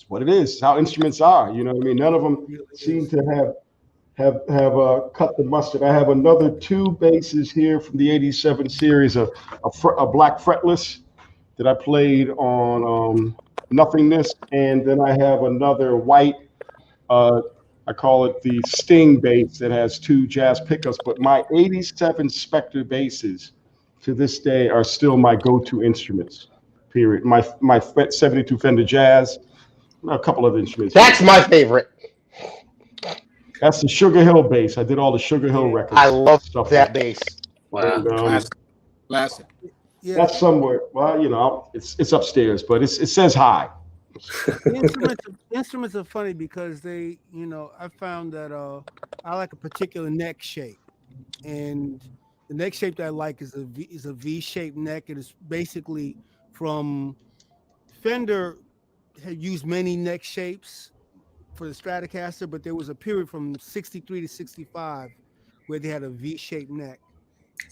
what it is, how instruments are, you know what I mean? None of them seem to have cut the mustard. I have another 2 basses here from the 87 series, a black fretless that I played on Nothingness, and then I have another white, I call it the Sting bass that has 2 jazz pickups. But my 87 Spectre basses to this day are still my go-to instruments, period. My 72 Fender Jazz, a couple of instruments. That's my favorite. That's the Sugar Hill bass. I did all the Sugar Hill records. I love stuff that bass. Wow. And, Classic. Yeah. that's somewhere. Well, it's upstairs, but it says hi. Instruments are funny because they, I found that I like a particular neck shape, and the neck shape that I like is a V-shaped neck. It is basically from Fender had used many neck shapes for the Stratocaster, but there was a period from 63 to 65 where they had a V-shaped neck.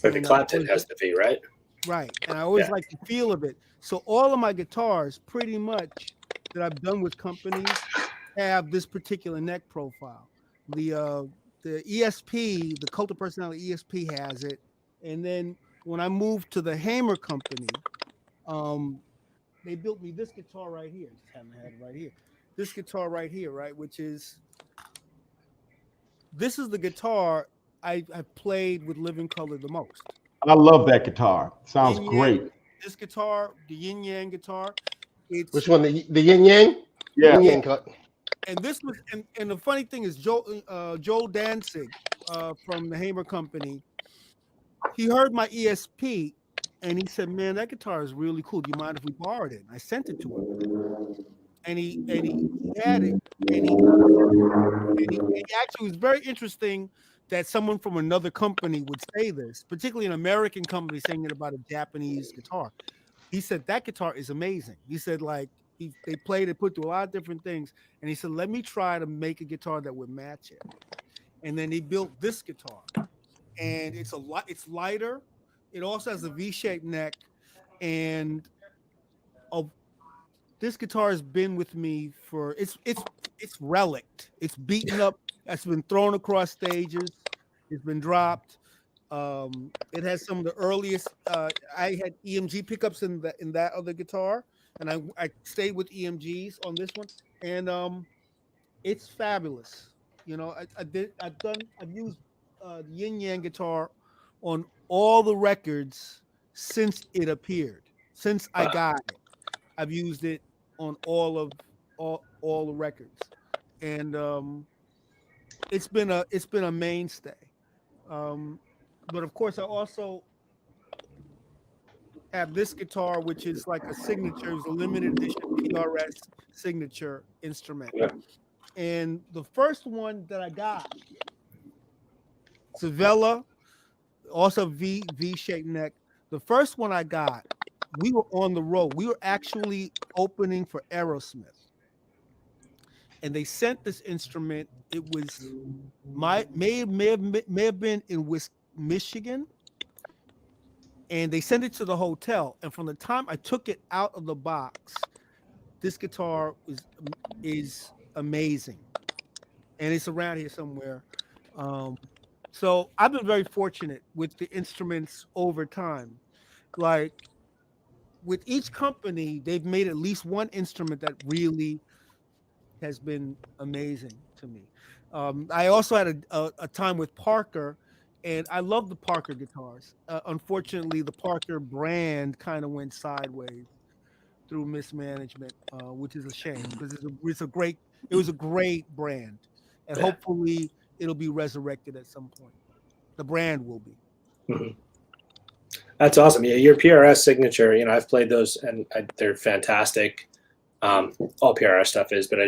Like the Clapton has the V, right? Right, and I always like the feel of it. So all of my guitars, pretty much, that I've done with companies have this particular neck profile. The ESP, the Cult of Personality ESP has it, and then when I moved to the Hamer company, they built me this guitar right here. Just haven't had it right here. This guitar right here, right, this is the guitar I played with Living Color the most. I love that guitar. Sounds Yin great. Yang, this guitar, the Yin Yang guitar. Which one? The Yin Yang? Yeah. Yin Yang cut. And this was, and the funny thing is, Joel Danzig from the Hamer Company, he heard my ESP and he said, "Man, that guitar is really cool. Do you mind if we borrowed it?" And I sent it to him, and he had it, and he actually was very interesting that someone from another company would say this, particularly an American company saying it about a Japanese guitar. He said that guitar is amazing. He said like they played it, put through a lot of different things, and he said, "Let me try to make a guitar that would match it." And then he built this guitar, and it's lighter. It also has a V-shaped neck, and this guitar has been with me for it's relict. It's beaten up. It's been thrown across stages. It's been dropped. It has some of the earliest. I had EMG pickups in that other guitar, and I stayed with EMGs on this one, and it's fabulous. You know, I've used the Yin Yang guitar on all the records since it appeared. Since I got it, I've used it on all the records, and it's been a mainstay. But of course, I also have this guitar, which is like a signature, it's a limited edition PRS signature instrument. Yeah. And the first one that I got, Savella, also V-shaped neck. The first one I got, we were on the road. We were actually opening for Aerosmith, and they sent this instrument. It was may have been in Michigan, and they sent it to the hotel. And from the time I took it out of the box, this guitar is amazing, and it's around here somewhere. So I've been very fortunate with the instruments over time. Like with each company, they've made at least one instrument that really has been amazing to me. I also had a time with Parker, and I love the Parker guitars. Unfortunately, the Parker brand kind of went sideways through mismanagement, which is a shame because it was a great brand, and hopefully it'll be resurrected at some point. The brand will be. Mm-hmm. That's awesome. Yeah, your PRS signature. You know, I've played those, and they're fantastic. All PRS stuff is, but I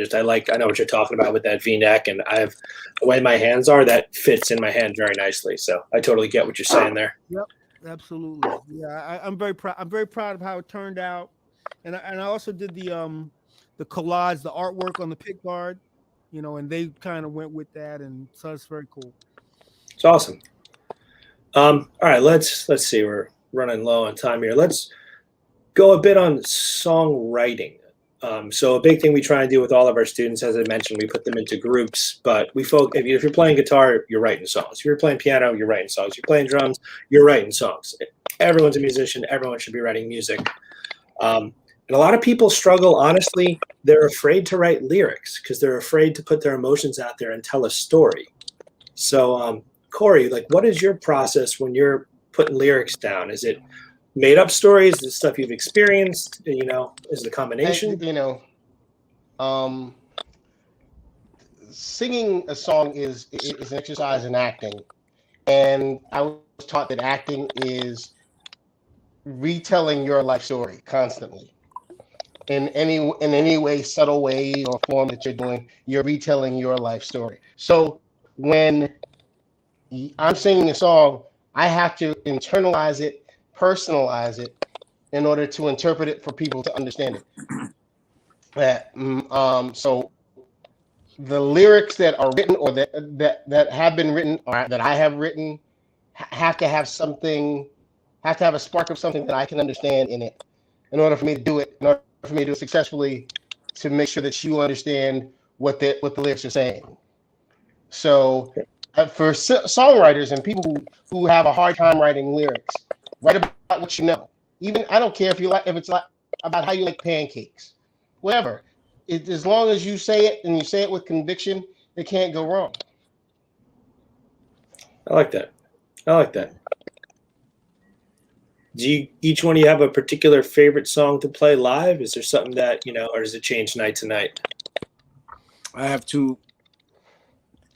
know what you're talking about with that V-neck, and I have the way my hands are that fits in my hand very nicely. So I totally get what you're saying there. Yep, absolutely. Yeah, I'm very proud. I'm very proud of how it turned out, and I also did the collage, the artwork on the pick guard, you know, and they kind of went with that, and so it's very cool. It's awesome. All right, let's see. We're running low on time here. Let's go a bit on songwriting. So a big thing we try and do with all of our students, as I mentioned, we put them into groups, but if you're playing guitar, you're writing songs. If you're playing piano, you're writing songs. If you're playing drums, you're writing songs. Everyone's a musician. Everyone should be writing music. And a lot of people struggle, honestly. They're afraid to write lyrics because they're afraid to put their emotions out there and tell a story. So, Corey, like, what is your process when you're putting lyrics down? Is it made up stories? Is it stuff you've experienced? You know, is it a combination? Singing a song is an exercise in acting, and I was taught that acting is retelling your life story constantly. In any way, subtle way or form that you're doing, you're retelling your life story. So when I'm singing a song, I have to internalize it, personalize it, in order to interpret it for people to understand it. So the lyrics that are written or that have been written or that I have written have to have a spark of something that I can understand in it in order for me to do it, in order for me to do it successfully, to make sure that you understand what the lyrics are saying. So for songwriters and people who have a hard time writing lyrics, write about what you know. Even I don't care if it's like about how you like pancakes, whatever. As long as you say it and you say it with conviction, it can't go wrong. I like that. Do each one of you have a particular favorite song to play live? Is there something that, or does it change night to night? I have two.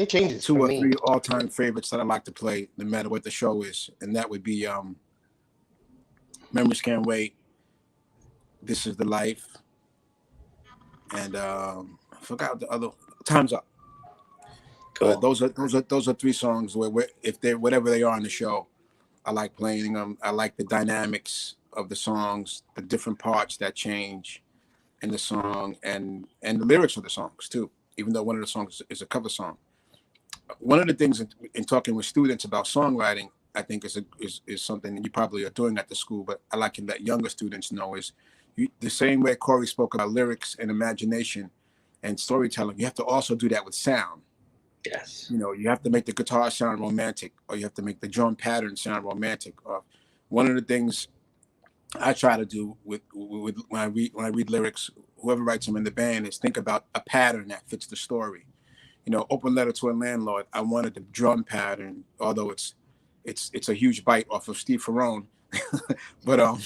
it changes two for or me. three all-time favorites that I like to play, no matter what the show is, and that would be Memories Can't Wait, This Is the Life, and I forgot the other. Time's Up. Cool. Those are three songs where if they're whatever they are on the show, I like playing them. I like the dynamics of the songs, the different parts that change in the song, and the lyrics of the songs too. Even though one of the songs is a cover song. One of the things in talking with students about songwriting, I think is something that you probably are doing at the school, but I like to let younger students know is the same way Corey spoke about lyrics and imagination and storytelling. You have to also do that with sound. Yes. You know, you have to make the guitar sound romantic, or you have to make the drum pattern sound romantic. One of the things I try to do with when I read lyrics, whoever writes them in the band, is think about a pattern that fits the story. You know, Open Letter to a Landlord, I wanted the drum pattern, although it's a huge bite off of Steve Ferrone, but I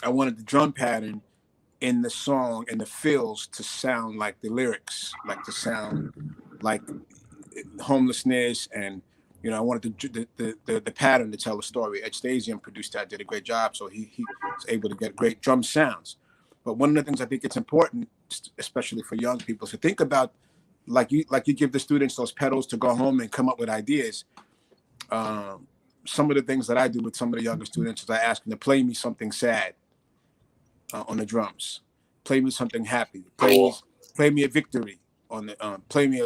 wanted the drum pattern in the song and the fills to sound like the lyrics, like to sound like homelessness, and I wanted the pattern to tell a story. Ed Stasium produced that, did a great job, so he was able to get great drum sounds. But one of the things I think it's important, especially for young people, to think about, like you give the students those pedals to go home and come up with ideas. Some of the things that I do with some of the younger students is I ask them to play me something sad on the drums, play me something happy, play me a victory on the play me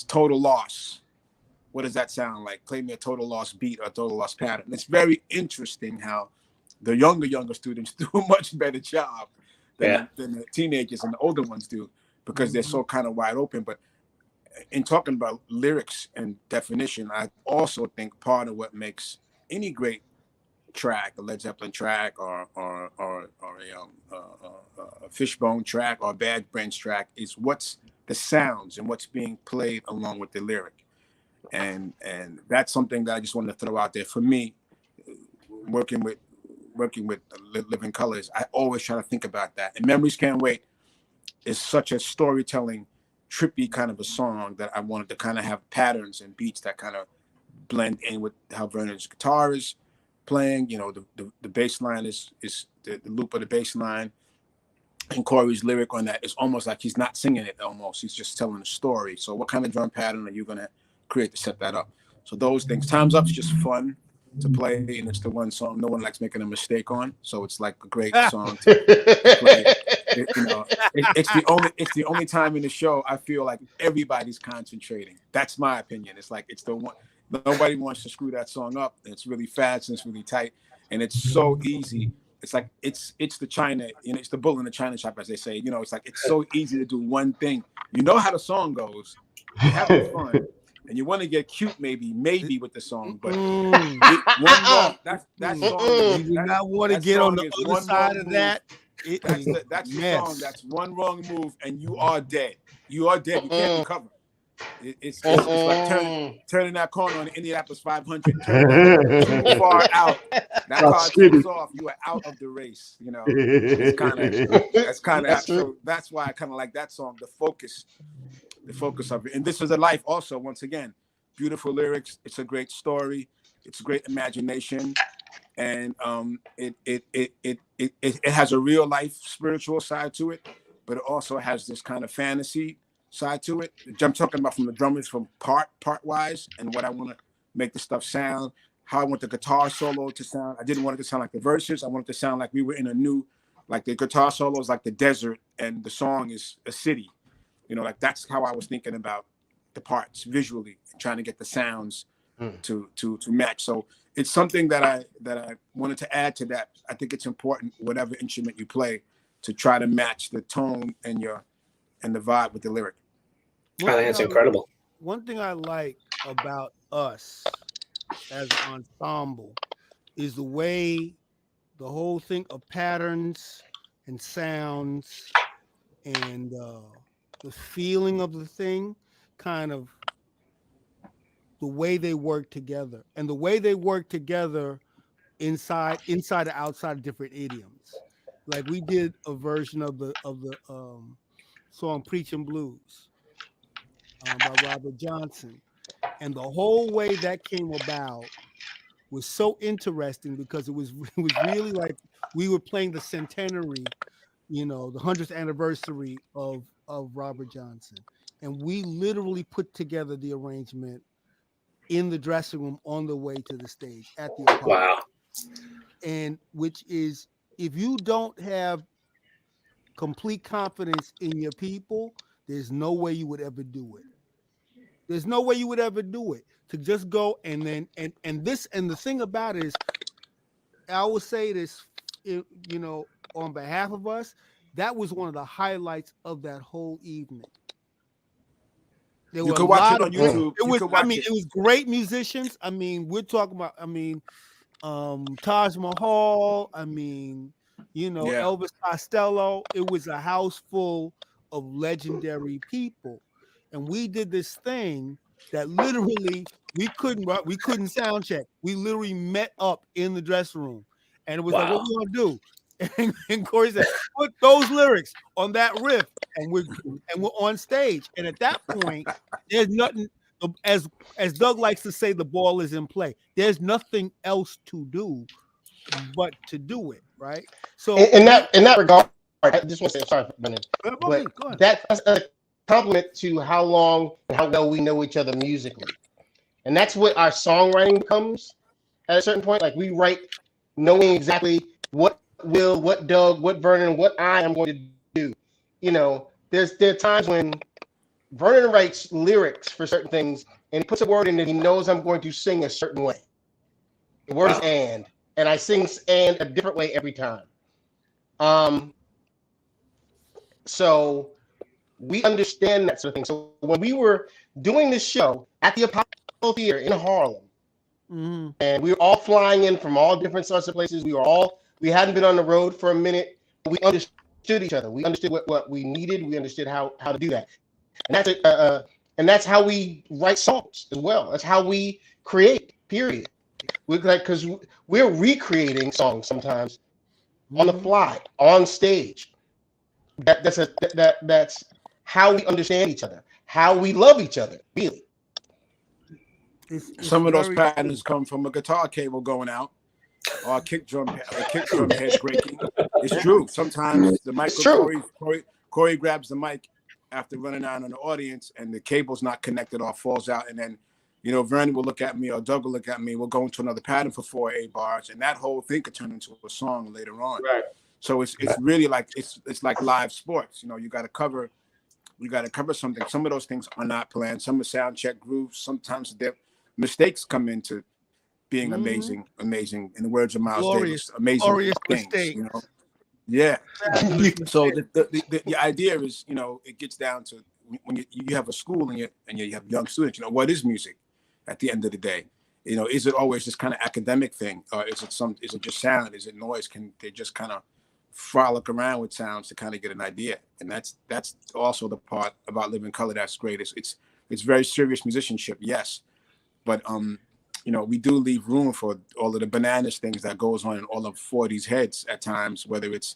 total loss. What does that sound like? Play me a total loss beat or a total loss pattern. It's very interesting how the younger students do a much better job than the teenagers and the older ones do, because they're so kind of wide open. But in talking about lyrics and definition, I also think part of what makes any great track, a Led Zeppelin track, or a Fishbone track, or a Bad Brains track, is what's the sounds and what's being played along with the lyric. And that's something that I just wanted to throw out there. For me, working with Living Colors, I always try to think about that. And Memories Can't Wait is such a storytelling, trippy kind of a song that I wanted to kind of have patterns and beats that kind of blend in with how Vernon's guitar is playing. The bass line is the loop of the bass line, and Corey's lyric on that is almost like he's not singing it. Almost he's just telling a story. So what kind of drum pattern are you going to create to set that up? So those things. Time's Up's just fun to play, and it's the one song no one likes making a mistake on. So it's like a great song to play. It's the only time in the show I feel like everybody's concentrating. That's my opinion. It's like it's the one nobody wants to screw that song up. It's really fast and it's really tight, and it's so easy. It's like it's the China, it's the bull in the China shop, as they say. It's like it's so easy to do one thing. You know how the song goes. You're having fun, and you want to get cute, maybe with the song, but one wrong. That song. You do not want to get on the other side of that. That's the song. That's one wrong move, and you are dead. You are dead. You can't recover. It's like turning that corner on the Indianapolis 500, turning too far out. That car takes off. You are out of the race. That's kind of so. That's why I kind of like that song. The focus of it. And This Is a Life. Also, once again, beautiful lyrics. It's a great story. It's a great imagination, and it has a real life spiritual side to it, but it also has this kind of fantasy side to it. I'm talking about from the drummers, from part wise, and what I want to make the stuff sound, how I want the guitar solo to sound. I didn't want it to sound like the verses. I want it to sound like we were in a new, like the guitar solo is like the desert and the song is a city. Like that's how I was thinking about the parts visually, trying to get the sounds to match. So it's something that I wanted to add to that. I think it's important, whatever instrument you play, to try to match the tone and the vibe with the lyric. I think it's incredible. One thing I like about us as an ensemble is the way the whole thing of patterns and sounds and the feeling of the thing, kind of the way they work together, and the way they work together inside and outside of different idioms. Like we did a version of the song Preaching Blues. by Robert Johnson. And the whole way that came about was so interesting because it was really like we were playing the centenary, the 100th anniversary of Robert Johnson. And we literally put together the arrangement in the dressing room on the way to the stage at the Apollo. Wow. And which is, if you don't have complete confidence in your people, there's no way you would ever do it. There's no way you would ever do it, to just go and then and the thing about it is, I will say this, on behalf of us, that was one of the highlights of that whole evening. There You were can a watch lot it on of YouTube. it You was can watch it was great musicians. We're talking about Taj Mahal, Yeah. Elvis Costello. It was a house full of legendary people. And we did this thing that literally we couldn't sound check. We literally met up in the dressing room. And it was like, what Wow. we gonna do? And Corey said, put those lyrics on that riff, and we're on stage. And at that point, there's nothing, as Doug likes to say, the ball is in play. There's nothing else to do but to do it, right? So in that regard, I just want to say sorry for Brennan, but go ahead. that's a compliment to how long and how well we know each other musically, and that's what our songwriting becomes at a certain point. Like, we write knowing exactly what Will, what Doug, what Vernon, what I am going to do. There are times when Vernon writes lyrics for certain things and he puts a word in that he knows I'm going to sing a certain way. The word is and I sing and a different way every time. So we understand that sort of thing. So when we were doing this show at the Apollo Theater in Harlem, and we were all flying in from all different sorts of places, we hadn't been on the road for a minute. We understood each other. We understood what we needed. We understood how to do that. And that's how we write songs as well. That's how we create, period. Because we're recreating songs sometimes on the fly, on stage. That's how we understand each other, how we love each other, really. Some of those patterns come from a guitar cable going out, or a kick drum head breaking. It's true. Sometimes Corey grabs the mic after running out on the audience, and the cable's not connected or falls out, and then Vernon will look at me or Doug will look at me. We'll go into another pattern for 4 8 bars, and that whole thing could turn into a song later on. Right. So it's really like it's like live sports. You got to cover something. Some of those things are not planned. Some are sound check grooves. Sometimes mistakes come into being amazing. In the words of Miles Davis, amazing things. Mistake. Yeah. So the idea is, it gets down to when you have a school and you have young students. What is music at the end of the day? Is it always this kind of academic thing, or is it just sound? Is it noise? Can they just kind of frolic around with sounds to kind of get an idea? And that's also the part about Living Color that's great. It's very serious musicianship, yes, but we do leave room for all of the bananas things that goes on in all of 40s heads at times, whether it's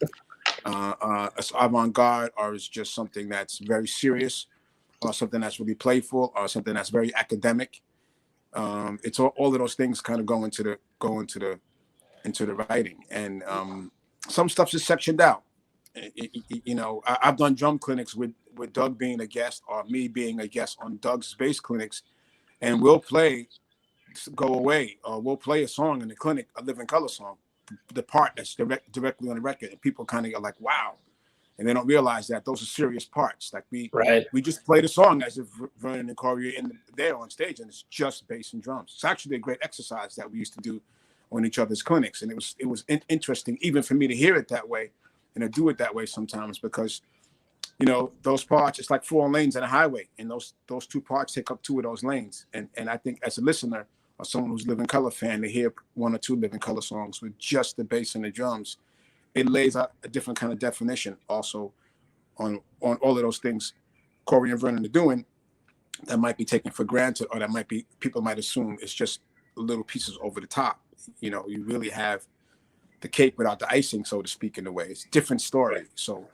avant-garde or it's just something that's very serious, or something that's really playful, or something that's very academic. It's all of those things kind of go into the writing, and some stuff's just sectioned out. I've done drum clinics with Doug being a guest, or me being a guest on Doug's bass clinics, and we'll play Go Away, or we'll play a song in the clinic, a Living Color song, the part that's directly on the record, and people kind of are like, wow, and they don't realize that those are serious parts. Like we just play the song as if Vernon and Corey are there on stage, and it's just bass and drums. It's actually a great exercise that we used to do on each other's clinics, and it was interesting even for me to hear it that way and to do it that way sometimes, because those parts, it's like 4 lanes in a highway, and those 2 parts take up 2 of those lanes, and I think as a listener or someone who's a Living Color fan, to hear 1 or 2 Living Color songs with just the bass and the drums, it lays out a different kind of definition also on all of those things Corey and Vernon are doing that might be taken for granted, or that people might assume it's just little pieces over the top. You really have the cake without the icing, so to speak, in a way. It's a different story. So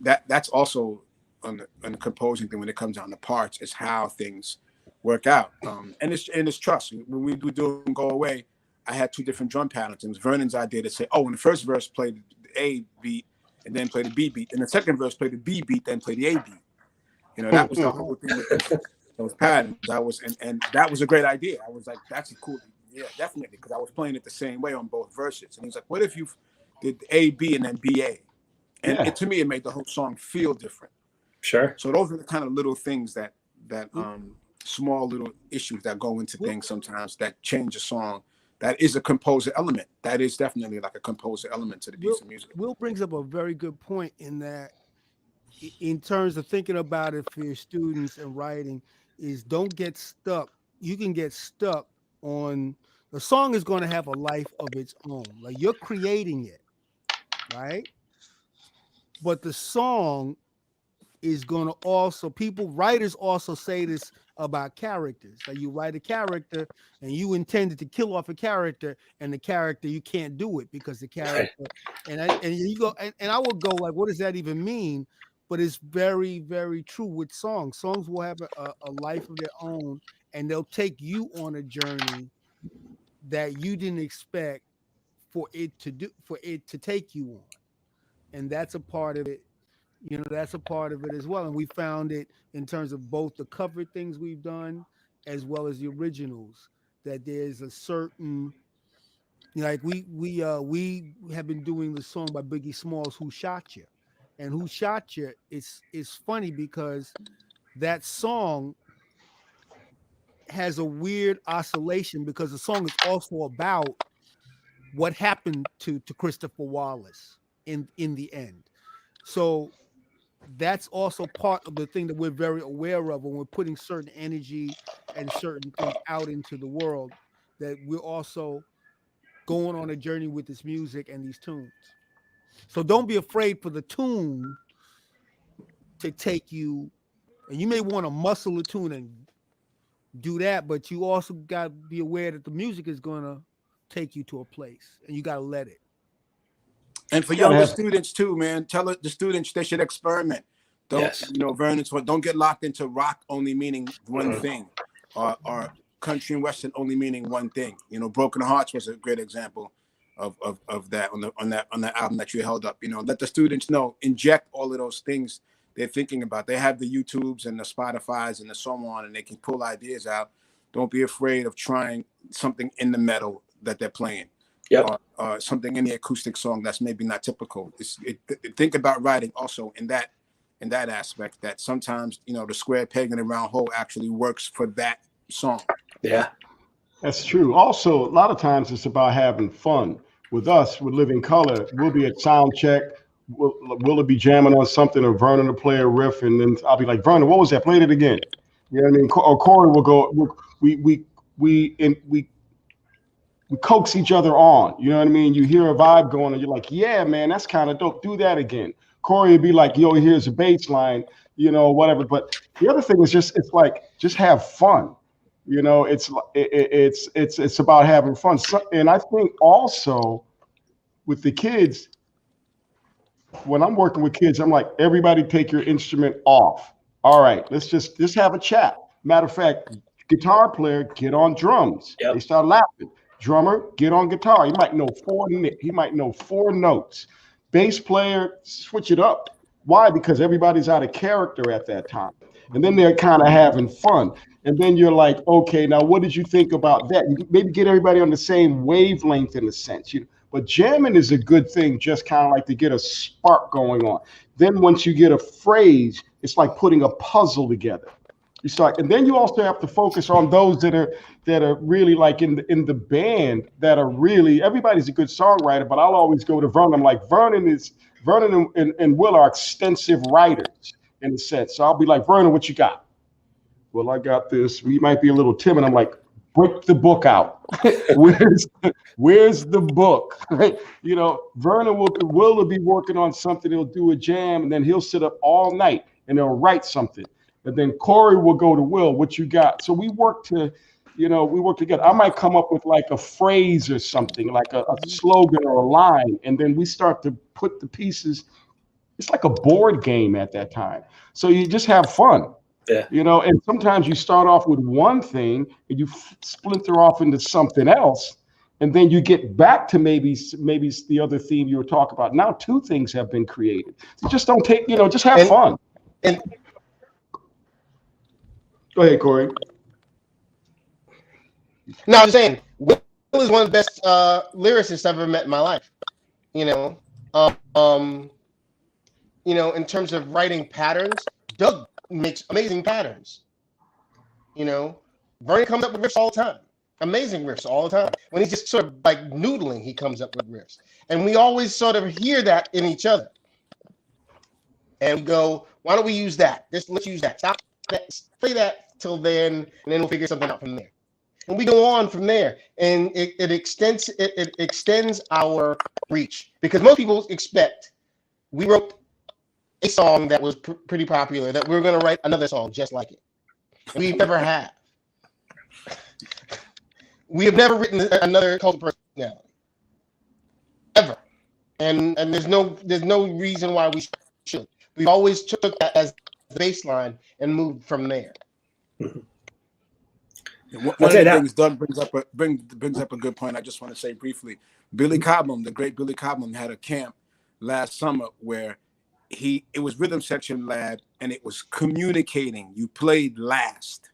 that's also the composing thing when it comes down to parts. It's how things work out, and it's trust. When we do Go Away, I had 2 different drum patterns. It was Vernon's idea to say, in the first verse play the A beat and then play the B beat, and the second verse play the B beat then play the A beat. That was the whole thing with those patterns. And that was a great idea. I was like, that's a cool, yeah, definitely, because I was playing it the same way on both verses. And he's like, what if you did A B and then B A? And to me, it made the whole song feel different. Sure. So those are the kind of little things that small little issues that go into things sometimes that change a song. That is a composer element. That is definitely like a composer element to the piece of music. Will brings up a very good point in that, in terms of thinking about it for your students and writing, is don't get stuck. You can get stuck on the song is going to have a life of its own. Like, you're creating it, right? But the song is going to also, writers also say this about characters. Like, you write a character and you intended to kill off a character, and the character, you can't do it because the character, and you go, and I will go like, what does that even mean? But it's very, very true with songs. Songs will have a life of their own, and they'll take you on a journey that you didn't expect for it to take you on. And that's a part of it. That's a part of it as well. And we found it in terms of both the cover things we've done as well as the originals, that there's a certain, like we have been doing the song by Biggie Smalls, Who Shot You? And Who Shot You is funny because that song has a weird oscillation, because the song is also about what happened to Christopher Wallace in the end. So that's also part of the thing that we're very aware of when we're putting certain energy and certain things out into the world, that we're also going on a journey with this music and these tunes. So don't be afraid for the tune to take you, and you may want to muscle a tune and do that, but you also got to be aware that the music is going to take you to a place, and you got to let it. And for younger students too, man, tell the students they should experiment. Vernon's, don't get locked into rock only meaning one thing, or country and western only meaning one thing. Broken Hearts was a great example of that on that album that you held up. Let the students know, inject all of those things they're thinking about. They have the YouTubes and the Spotifys and the so on, and they can pull ideas out. Don't be afraid of trying something in the metal that they're playing. Yep. Or something in the acoustic song that's maybe not typical. Think about writing also in that aspect, that sometimes the square peg in the round hole actually works for that song. Yeah, that's true. Also, a lot of times it's about having fun. With us, with Living Color, we'll be at sound check. We'll be jamming on something, or Vernon will play a riff, and then I'll be like, Vernon, what was that? Play it again. You know what I mean? Or Corey will go. We coax each other on. You know what I mean? You hear a vibe going, and you're like, yeah, man, that's kind of dope. Do that again. Corey would be like, yo, here's a bass line, whatever. But the other thing is just have fun. It's about having fun. And I think also with the kids, when I'm working with kids, I'm like, everybody take your instrument off. All right, let's just have a chat. Matter of fact, guitar player, get on drums. Yep. They start laughing. Drummer, get on guitar. He might know four notes. Bass player, switch it up. Why? Because everybody's out of character at that time. And then they're kind of having fun. And then you're like, okay, now what did you think about that? You maybe get everybody on the same wavelength in a sense. But jamming is a good thing, just kind of like to get a spark going on. Then once you get a phrase, it's like putting a puzzle together. You start, and then you also have to focus on those that are really like in the band, that are really, everybody's a good songwriter, but I'll always go to Vernon. I'm like, Vernon and Will are extensive writers in a sense. So I'll be like, Vernon, what you got? Well, I got this. We might be a little timid. I'm like, break the book out. Where's the book? Vernon will be working on something. He'll do a jam, and then he'll sit up all night and he'll write something. And then Corey will go to Will, what you got? So we work together. I might come up with like a phrase or something, like a slogan or a line, and then we start to put the pieces it's like a board game at that time. So you just have fun. Yeah. You know, and sometimes you start off with one thing and you splinter off into something else, and then you get back to maybe the other theme you were talking about. Now 2 things have been created. So just don't take, you know, just have fun. And go ahead, Corey. no, I'm saying Will is one of the best lyricists I've ever met in my life. You know, you know, in terms of writing patterns, Doug makes amazing patterns. You know, Vernon comes up with riffs all the time, amazing riffs all the time. When he's just sort of like noodling, he comes up with riffs, and we always sort of hear that in each other. And we go, why don't we use that? Let's use that. Stop that. Play that till then, and then we'll figure something out from there. And we go on from there, and it extends our reach, because most people expect we wrote a song that was pretty popular, that we're going to write another song just like it. We never have. We have never written another cult personality ever, and there's no reason why we should. We always took that as the baseline and moved from there. One of the things Doug brings up a good point. I just want to say briefly, Billy Cobham, the great Billy Cobham, had a camp last summer where it was rhythm section lab, and it was communicating. You played last.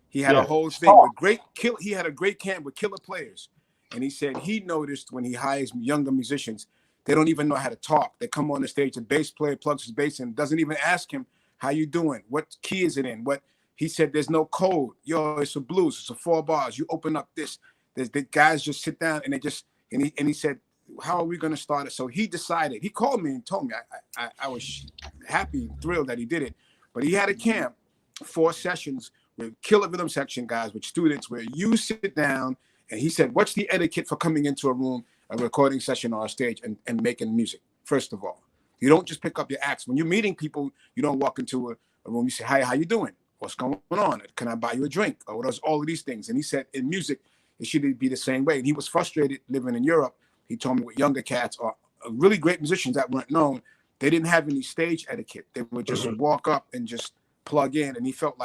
He had a whole thing with he had a great camp with killer players, and he said he noticed when he hires younger musicians, they don't even know how to talk. They come on the stage, the bass player plugs his bass in, doesn't even ask him how you doing, what key is it in, what. He said, there's no code. Yo, it's a blues. It's a 4 bars. You open up this. The guys just sit down and he said, how are we going to start it? So he decided. He called me and told me. I was happy, thrilled that he did it. But he had a camp, 4 sessions with killer rhythm section guys, with students, where you sit down, and he said, what's the etiquette for coming into a room, a recording session or a stage and making music? First of all, you don't just pick up your axe. When you're meeting people, you don't walk into a room. You say, hi, how you doing? What's going on? Can I buy you a drink? Or does all of these things? And he said, in music, it should be the same way. And he was frustrated living in Europe. He told me with younger cats or really great musicians that weren't known, they didn't have any stage etiquette. They would just walk up and just plug in. And he felt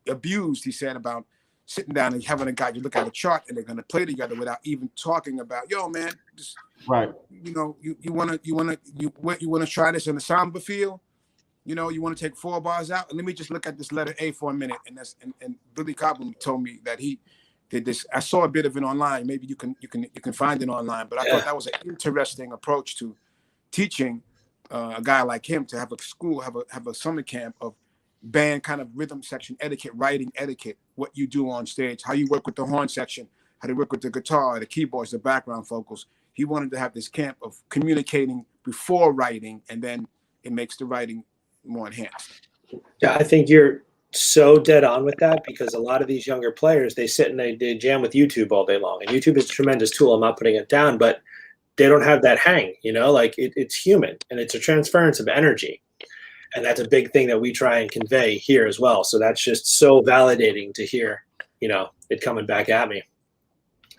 abused, he said, about sitting down and having a guy, you look at a chart and they're going to play together without even talking about, yo, man, just, right. You know, you want to try this in the samba feel? You know, you want to take 4 bars out, and let me just look at this letter A for a minute. And Billy Cobham told me that he did this. I saw a bit of it online. Maybe you can find it online. But I thought that was an interesting approach to teaching a guy like him to have a school, have a summer camp of band kind of rhythm section etiquette, writing etiquette, what you do on stage, how you work with the horn section, how to work with the guitar, the keyboards, the background vocals. He wanted to have this camp of communicating before writing, and then it makes the writing more enhanced. Yeah, I think you're so dead on with that, because a lot of these younger players, they sit and they jam with YouTube all day long, and YouTube is a tremendous tool. I'm not putting it down, but they don't have that hang, you know, like it's human, and it's a transference of energy. And that's a big thing that we try and convey here as well. So that's just so validating to hear, you know, it coming back at me.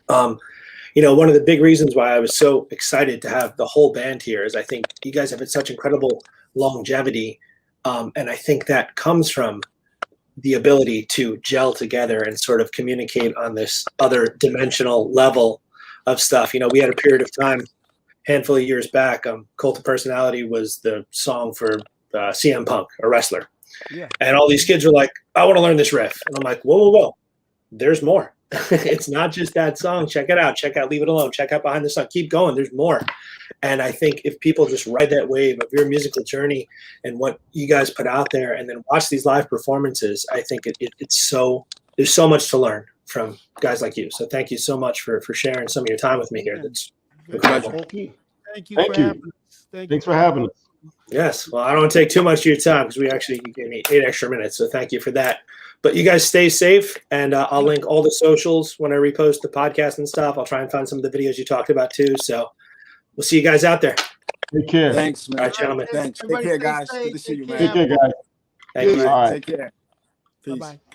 You know, one of the big reasons why I was so excited to have the whole band here is I think you guys have had such incredible longevity. And I think that comes from the ability to gel together and sort of communicate on this other dimensional level of stuff. You know, we had a period of time, handful of years back, Cult of Personality was the song for CM Punk, a wrestler. Yeah. And all these kids were like, I want to learn this riff. And I'm like, whoa. There's more. It's not just that song. Check it out. Check out Leave It Alone. Check out Behind the Sun. Keep going. There's more. And I think if people just ride that wave of your musical journey and what you guys put out there, and then watch these live performances, I think it's so, there's so much to learn from guys like you. So thank you so much for sharing some of your time with me here. That's incredible. Thank you. Thank you for having us. Thanks for having us. Yes. Well, I don't want to take too much of your time, because you gave me 8 extra minutes. So thank you for that. But you guys stay safe, and I'll link all the socials when I repost the podcast and stuff. I'll try and find some of the videos you talked about too. So we'll see you guys out there. Take care. Thanks, man. All right, gentlemen. Thanks. Take care, guys. Good to see you, man. Take care, guys. Thank you. All right. Take care. Peace. Bye-bye.